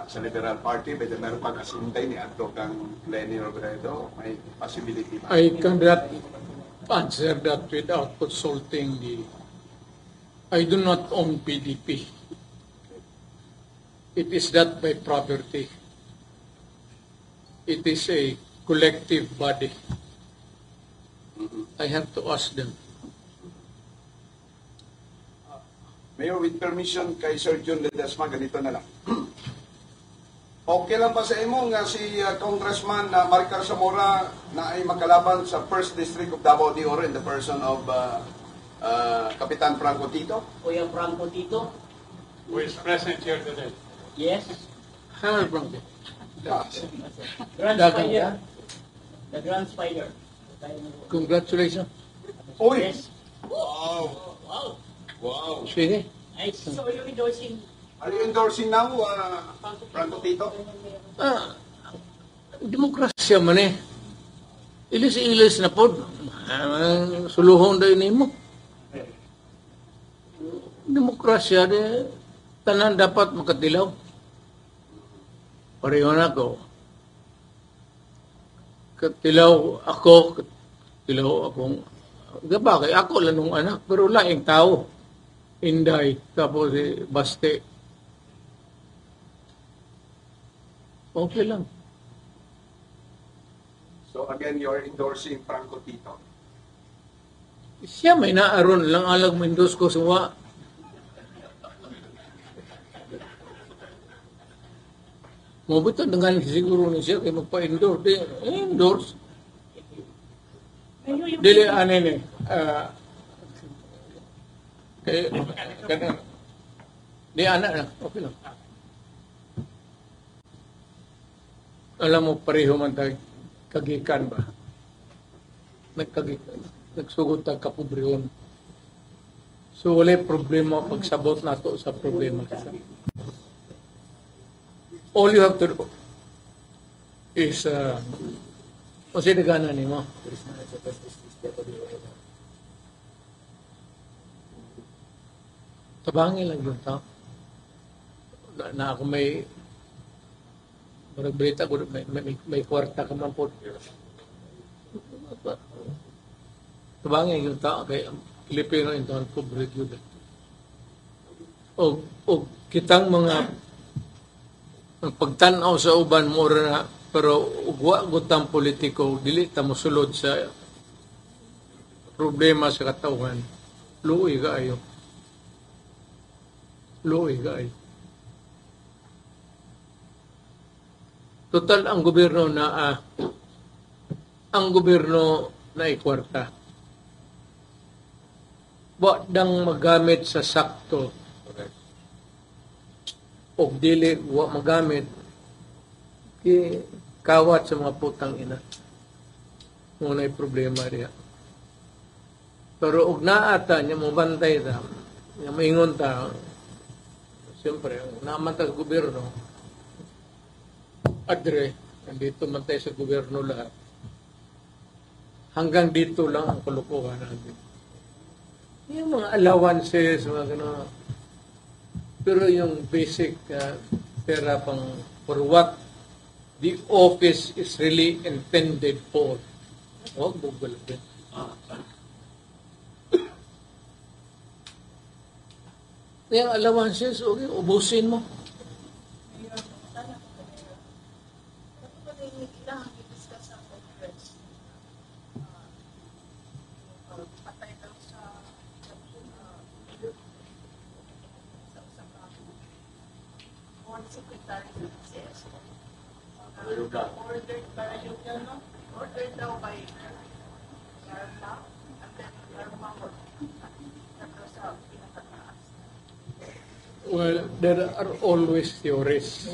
sa Liberal Party but meron pang asintay ni Adto kang Lenny Robredo, may possibility ba? I cannot answer that without consulting the... I do not own PDP. It is not my property. It is a collective body. I have to ask them. Mayor, with permission kay Sir John Ledesma, ganito na lang. Okay lang ba sa imo nga si Congressman Maricar Zamora na ay magkalaban sa 1st District of Davao de Oro in the person of Kapitan Franco Tito? Kuya Franco Tito? Who is present here today? Yes. How Frankie? Grand Dagang Spider. ka? The Grand Spider. Congratulations. Uy! Yes. Wow! Wow! Sige. Nice. So you're endorsing Are you endorsing now, Franco Tito? Demokrasya man eh. Ilis-ilis na po. Suluhon daw nimo. Demokrasya de tanan dapat makatilaw. Pareho na ako. Katilaw akong gabagay ako lanong anak pero laing tao. Inday tapos si Baste. Okay lang. So again, you're endorsing Franco Tito. Siya may naaron lang alag Mendoz ko suwa. Mabuti dengan siguro ni siya kay magpa-endorse. Endorse. Dili anin eh. Kaya kanang di anak na. Okay lang. Alam mo pareho man tayo kagikan ba? Nagsugot ang kapobrehon. So wala problema pagsabot nato sa problema. All you have to do is kasi nagana ni mo. Tabangin lang yung tao. Na ako may berita ko may kwarta ka man po. Sabangay yung tao kay Pilipino in town ko regular. O kitang mga ang pagtanaw sa uban mo na pero ugwa gutang politiko dili ta mosulod sa problema sa katawan. Luoy kaayo. Luoy kaayo. Total ang gobyerno na ikwarta. Wa dang magamit sa sakto. O dili wa magamit kawat sa mga putang ina. Muna'y problema riya. Pero og naata niya mo bantay ta, niya maingon ta, siyempre, naman ta sa gobyerno, adre, nandito man tayo sa gobyerno lahat. Hanggang dito lang ang kalokohan natin. Yung mga allowances, mga gano'n. Pero yung basic pera pang for what the office is really intended for. Huwag bugalapin. Yung allowances, okay, ubusin mo. Ordered daw by Garma, and then Garma would sa pinakataas. Well, there are always theories.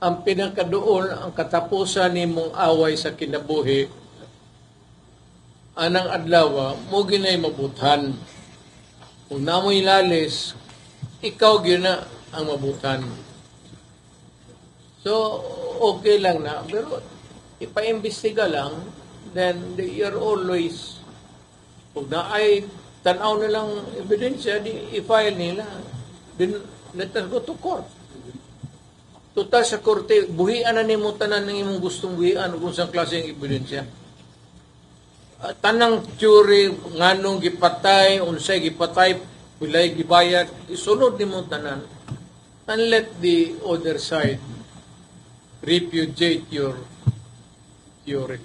Ang pinakadoon, ang katapusan ni mong away sa kinabuhi, anang adlaw, mo ginay mabutan. Kung namoy lalis, ikaw gina ang mabutan. So, okay lang na. Pero, ipa-imbestiga lang, then they are always, kung na ay tanaw nilang ebidensya, i-file nila. Then, let us go to court. Total sa korte, buhian na ni mo tanan ng imong gustong buhian kung saan klase ang ebidensya. Tanang theory, nganong gipatay, unsay gipatay, bilay gibayad, isunod ni mo tanan. And let the other side repudiate your theory.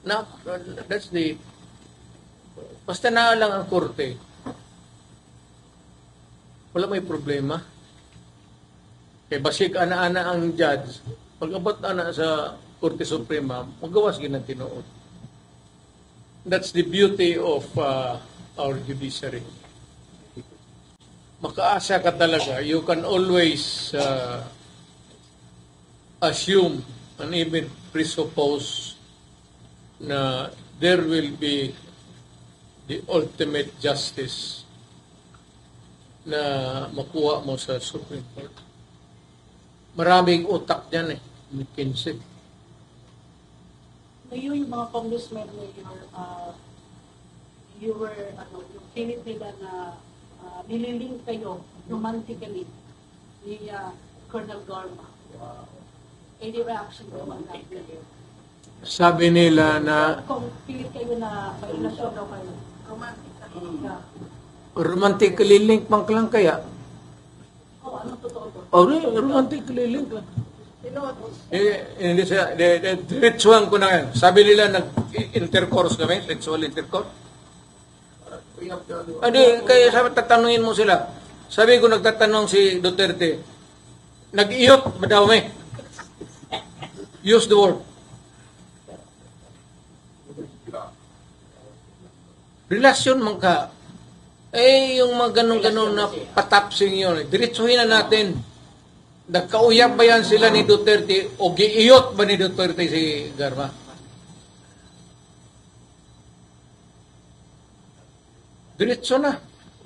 Now, that's the, basta na lang ang korte, wala may problema. Kaya basig ana-ana ang judge, pag-abot ana sa Korte Suprema, magawas ginang tinuod. That's the beauty of our judiciary. Makaasa ka talaga. You can always assume and even presuppose na there will be the ultimate justice na makuha mo sa Supreme Court. Maraming utak dyan eh. May 15. Ngayon, yung mga congressmen you were, yung pilit nila na nililink kayo romantically ni Colonel Garma. Any reaction naman natin? Sabi nila na Kung pilit kayo na may relasyon daw kayo, romantically. romantically link man lang kaya. Oh, anong totoo to? O romantically link lang. Hindi siya, ritual ko na yan. Sabi nila nag-intercourse kami, ritual intercourse. Kaya sabi, tatanungin mo sila. Sabi ko nagtatanong si Duterte, nag-iyot ba daw may? Use the word. Relasyon man ka. Yung mga ganun-ganun na patapsing yun. Diretsuhin na natin. Nagkauyap ba yan sila ni Duterte o giiyot ba ni Duterte si Garma? Diretso na.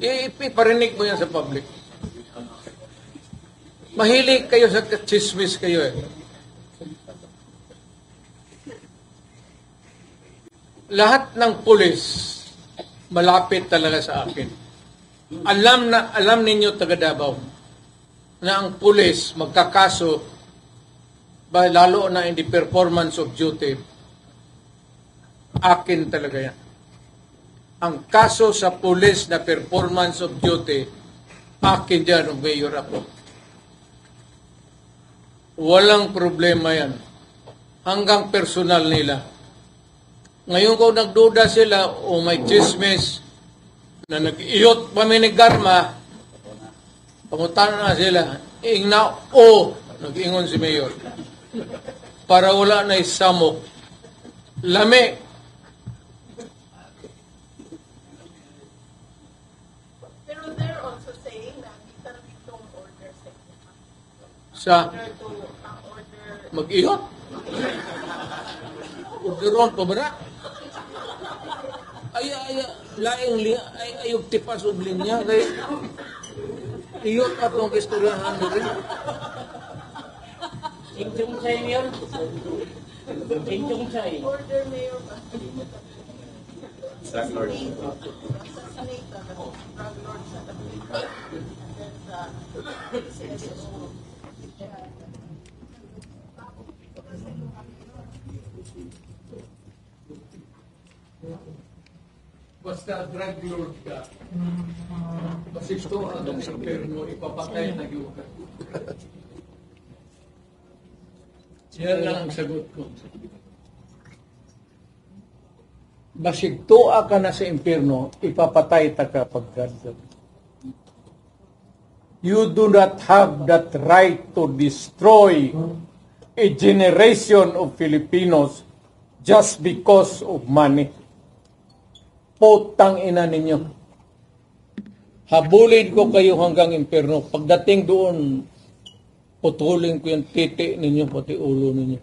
Iparinig mo yan sa public. Mahilig kayo sa chismis kayo eh. Lahat ng pulis malapit talaga sa akin. Alam ninyo taga Davao na ang pulis magkakaso lalo na in the performance of duty akin talaga yan. Ang kaso sa police na performance of duty, akin dyan ang mayor ako. Walang problema yan. Hanggang personal nila. Ngayon kung nagduda sila o may chismis na nag-iyot pa ni Garma, pamunta na sila, ingna o nag-ingon si mayor. Para wala na isamok. Lami. Pero they're also saying na hindi talaga itong order sa inyo. Sa Order to, ang order, mag-iyot. Orderon pa ba? Ayog tipas o linya. Iyot atong kisturahan mo rin. Inchong Chay yun. Inchong Chay. order mayor ba? Assassinate the drug lord sa Tablica. And then the CSO. Basta drug lord ka. Basta ito anong impyerno, ipapatay na yung ka. Yan lang ang sagot ko. Basig tuwa ka na sa impyerno, ipapatay ta ka pagkad. You do not have that right to destroy a generation of Filipinos just because of money. Putang ina ninyo. Habulin ko kayo hanggang impyerno. Pagdating doon, putulin ko yung titi ninyo, pati ulo ninyo.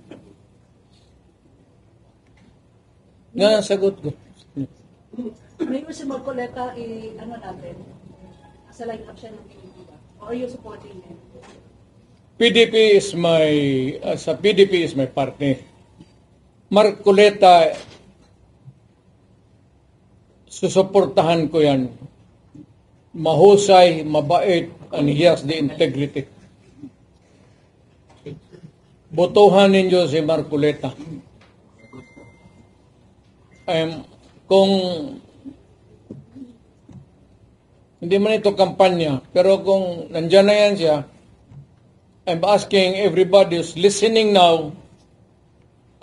Nga ang sagot ko. Mayor si Marcoleta, ano natin, sa line-up siya ng PDP ba? Or are you supporting him? PDP is my, sa PDP is my party. Marcoleta, susuportahan ko yan. Mahusay, mabait, and he has the integrity. Botohan ninyo si Marcoleta. Kung hindi man ito kampanya, pero kung nandyan na yan siya, I'm asking everybody who's listening now,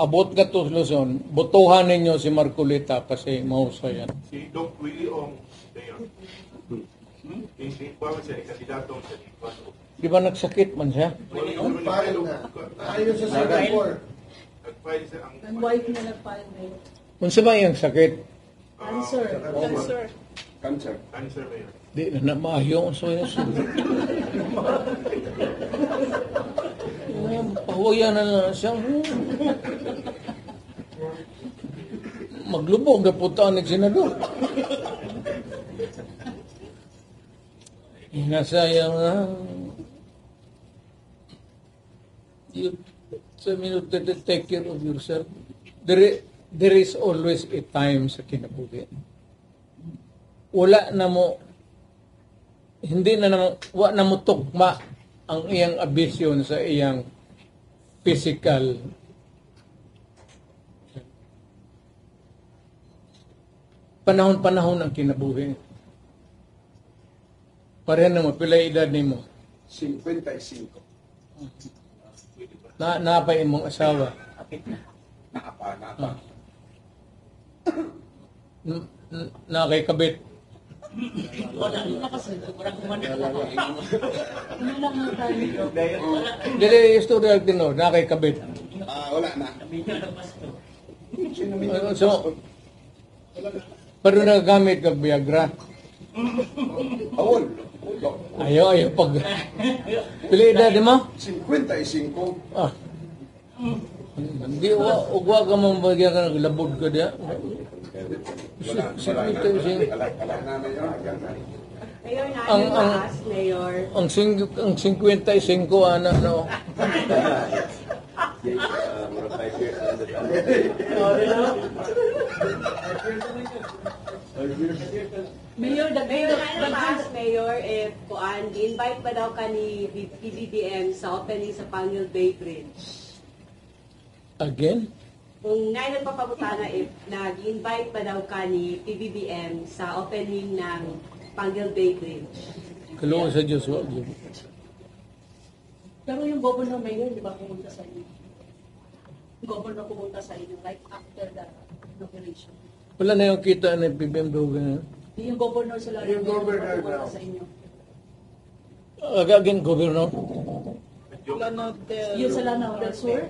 abot ka to Luzon, botohan ninyo si Marcoleta kasi mahusay yan. Si Doc Willie Ong, Mayor. Hindi pa siya kandidato sa Liban. Di ba nagsakit man siya? Nag-file na. Ayon sa Singapore. Nag-file siya ang... Ang wife niya nag-file, Mayor. Kung sa ba yung sakit? Cancer. Cancer. Cancer. Cancer, Mayor. Di na maayo ang soya siya. Pahuyan na siya. Maglubog na putaan ni Senador. Nasayang na. Sa minute to take care of yourself. There is always a time sa kinabuhi. Wala na mo, hindi na naman, wala na mo tukma ang iyang ambisyon sa iyang physical. Panahon-panahon ang kinabuhi. Parehan na mo, pila edad ni mo. 55. Napay mong asawa. Nakapa. Nakay kabit. Dili istorya tino, nakay kabit. Wala na. So, pero nagagamit kag Viagra. Awol. Ayaw pag pili edad mo? 55. Ah. Hindi ugwa ka mong bagya ka naglabod ka diya. Wala na, Mayor. Mayor, Ang Mayor. ang 55 ana no. Mayor, Mayor, Mayor, if invite ba daw ka ni PBBM sa opening sa Pangil Bay Bridge? Again? kung ngayon nagpapabutana if nag-invite ba daw ka ni PBBM sa opening ng Pangal Bay Bridge. Kalungan sa Diyos, wag yun. Pero yung governor mayor, di ba, pumunta sa inyo? Yung governor pumunta sa inyo right after the inauguration. Wala na yung kita ng PBM doon. Yung governor sila Yung governor pumunta daw. sa inyo. Again, governor. Plano del... Yung sa Lanao del Sur,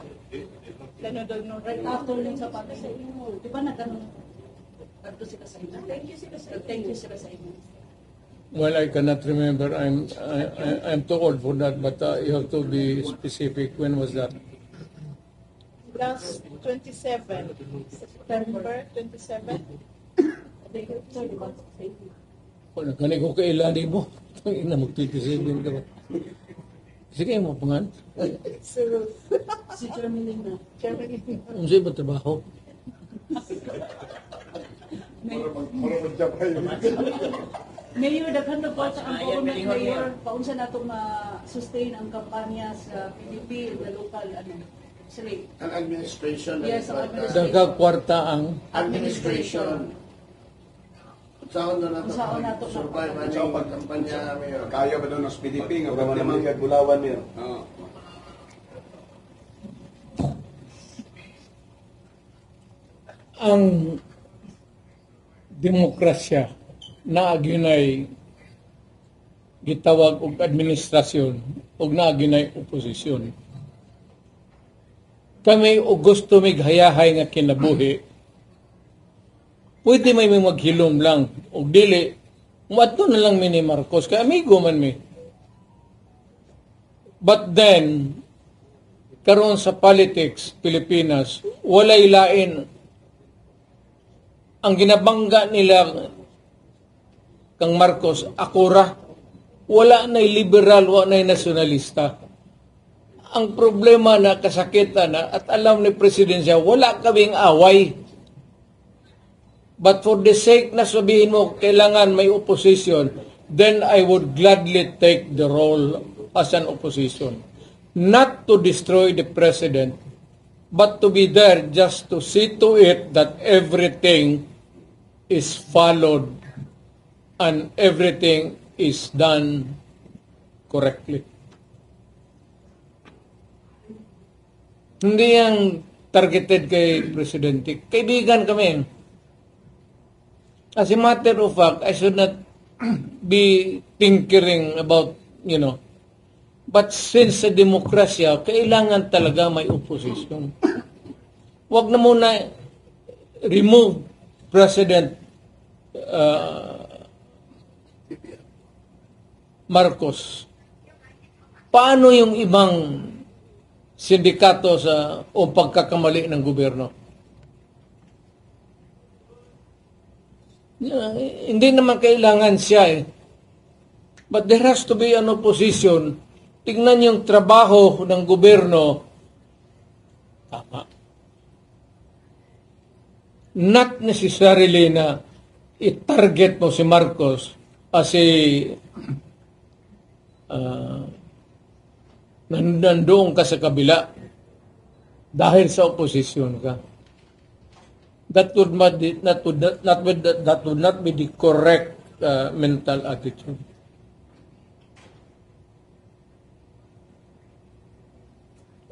Plano del Norte. right after yung sapatos sa inyo. Di ba nagtanong? Nagto sila sa inyo. Thank you sila sa inyo. Thank you sila sa inyo. Well, I cannot remember. I'm too old for that, but you have to be specific. When was that? Last 27. September 27. Thank you, sir. Di ba? Thank you. Wala ka na ko kailani mo. Ang ina, mag-27 ka ba? Sige mo, pangan. Si Ruth. Si Germany na. Germany. Ang sa'yo ba trabaho? Mayor, daghan na po sa ang government mayor, paunsa na itong ma-sustain ang kampanya sa PDP, the local, slate. An administration. Yes, ang administration. Dagkakwarta ang Administration. Saan na nato Saan na to? survive ang pagkampanya, Mayor? Kaya ba doon ng PDP? Nga ba Wala naman? naman kagulawan yun. Oo. ang demokrasya na aginay gitawag og administrasyon ug na aginay oposisyon. Kami og gusto mig hayahay nga kinabuhi. Pwede may maghilom lang og dili muadto na lang mi ni Marcos kay amigo man mi. But then karon sa politics Pilipinas walay lain ang ginabangga nila kang Marcos akura wala nay liberal wala nay nasyonalista. Ang problema na kasakitan na at alam ni presidensya wala kaming away. But for the sake na sabihin mo kailangan may opposition, then I would gladly take the role as an opposition. Not to destroy the president, but to be there just to see to it that everything is followed and everything is done correctly. Hindi yang targeted kay presidente. Kaibigan kami. As a matter of fact, I should not be tinkering about, but since sa demokrasya, kailangan talaga may opposition. Huwag na muna remove President Marcos. Paano yung ibang sindikato o pagkakamali ng gobyerno? Hindi naman kailangan siya But there has to be an opposition. Tingnan yung trabaho ng gobyerno. Tama. Not necessarily na i-target mo si Marcos as nandoon ka sa kabila dahil sa opposition ka. That would not be the correct mental attitude.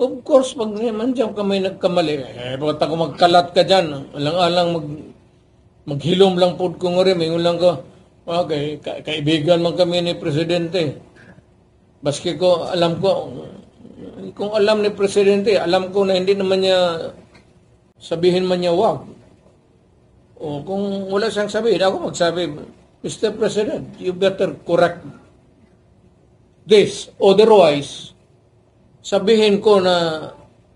Of course, pag naman dyan ka may nagkamali, ba't ako magkalat ka dyan? Alang-alang maghilom lang po ko nga rin. Yung lang ko, okay, kaibigan man kami ni Presidente. Baski ko, alam ko, kung alam ni Presidente, alam ko na hindi naman niya sabihin man niya wag. O kung wala siyang sabihin, ako magsabi, Mr. President, you better correct this. Otherwise, sabihin ko na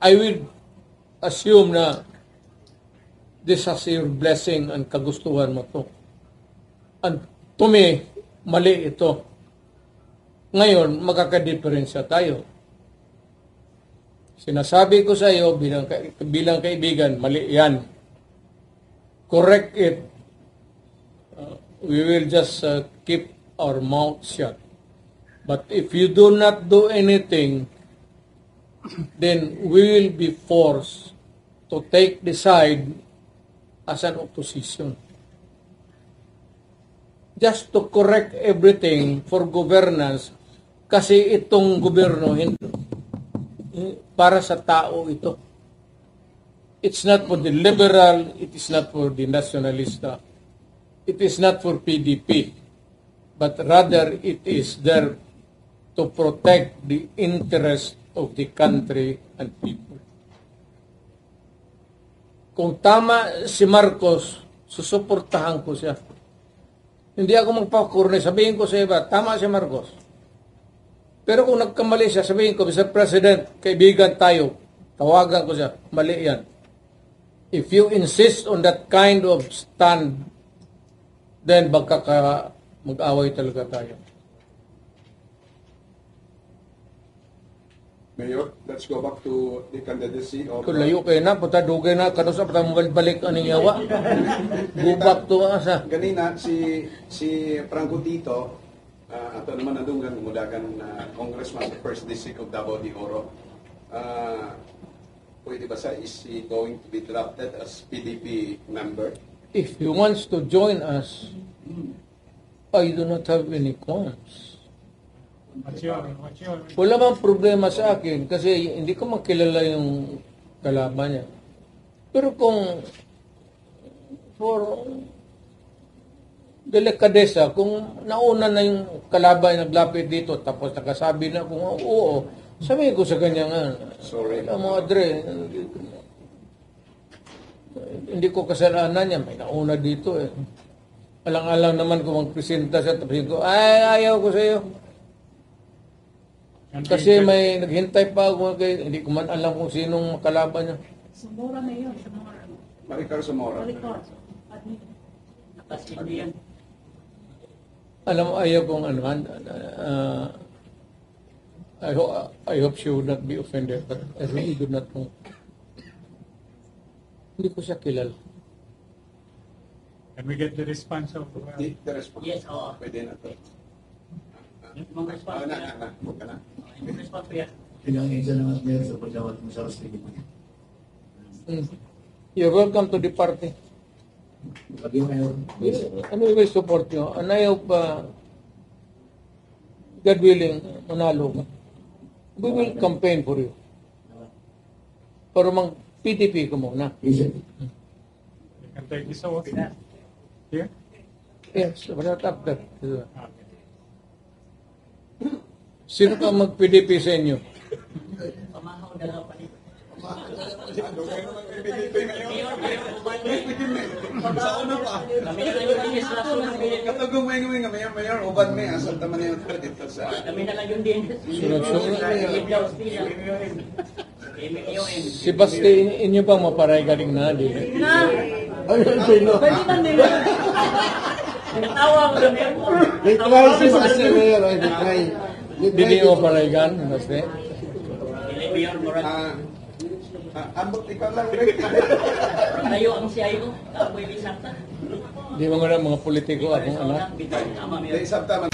I will assume na this is your blessing and kagustuhan mo to. And to me, mali ito. Ngayon, magkakadiferensya tayo. Sinasabi ko sa iyo bilang kaibigan, mali yan. Correct it. We will just keep our mouth shut. But if you do not do anything, then we will be forced to take the side as an opposition. Just to correct everything for governance, kasi itong gobyerno para sa tao ito. It's not for the liberal, it is not for the nationalista, it is not for PDP, but rather it is there to protect the interest of the country and people. Kung tama si Marcos, susuportahan ko siya. Hindi ako magpakurne, sabihin ko sa iba, tama si Marcos. Pero kung nagkamali siya, sabihin ko, Mr. President, kaibigan tayo, tawagan ko siya, mali yan. If you insist on that kind of stand, then mag-away talaga tayo. Mayor, let's go back to the candidacy of... Kung layo kayo na, puta dugay na, kanusa pa tayo balik anong yawa. Go back to asa. Ganina, si Franco Tito, ato naman nadunggan, mulagan na congressman sa 1st District of Davao de Oro. Pwede ba is he going to be drafted as PDP member? If he wants to join us, I do not have any qualms. Wala bang problema sa akin kasi hindi ko makilala yung kalaban niya. Pero kung for delikadesa, kung nauna na yung kalaban naglapit dito tapos nakasabi na kung oo, sabihin ko sa kanya nga, sorry. Alam mo, Adre, hindi ko kasalanan niya, may nauna dito eh. Alang-alang naman kung magpresenta siya, tapos ko, ayaw ko sa iyo. Kasi may naghintay pa ako, hindi ko man alam kung sinong makalaban niya. Sumura na yun, Sumura. Maricar Zamora. Alam mo, ayaw kong ano, I hope she would not be offended, but I really do not know. Hindi ko siya kilala. Can we get the response of... The response? Yes, oo. Pwede na to. Yung response Na. Yung response ko yan. Pinangin siya naman niya sa pagkawat mo sa Rastig. You're welcome to the party. Lagi Mayor. Ano yung support nyo? And I hope, God willing, manalo ka. We will campaign for you. Pero mag-PDP ko muna. You can take this oath. Here? Yes, right after. Okay. Sino ka mag-PDP sa inyo? Pamahaw na lang pa dito. Sa una pa. Kami na lang yung administrasyon ng PDP. Kapag gumay nga, Mayor, uban may asal taman na yung dito sa... Kami na lang yung din. Si Basti, inyo bang maparay galing na? Di? Pwede na nila. Natawa mo na meron. May try si Basti Mayor. May try. Di niyo maparay gan, Basti? Mayor Moran. Ambot ikaw lang. Tayo ang CIO. Apoy Bisakta. Di ba nga mga politiko akong anak? Tama, Mayor. Isang tama.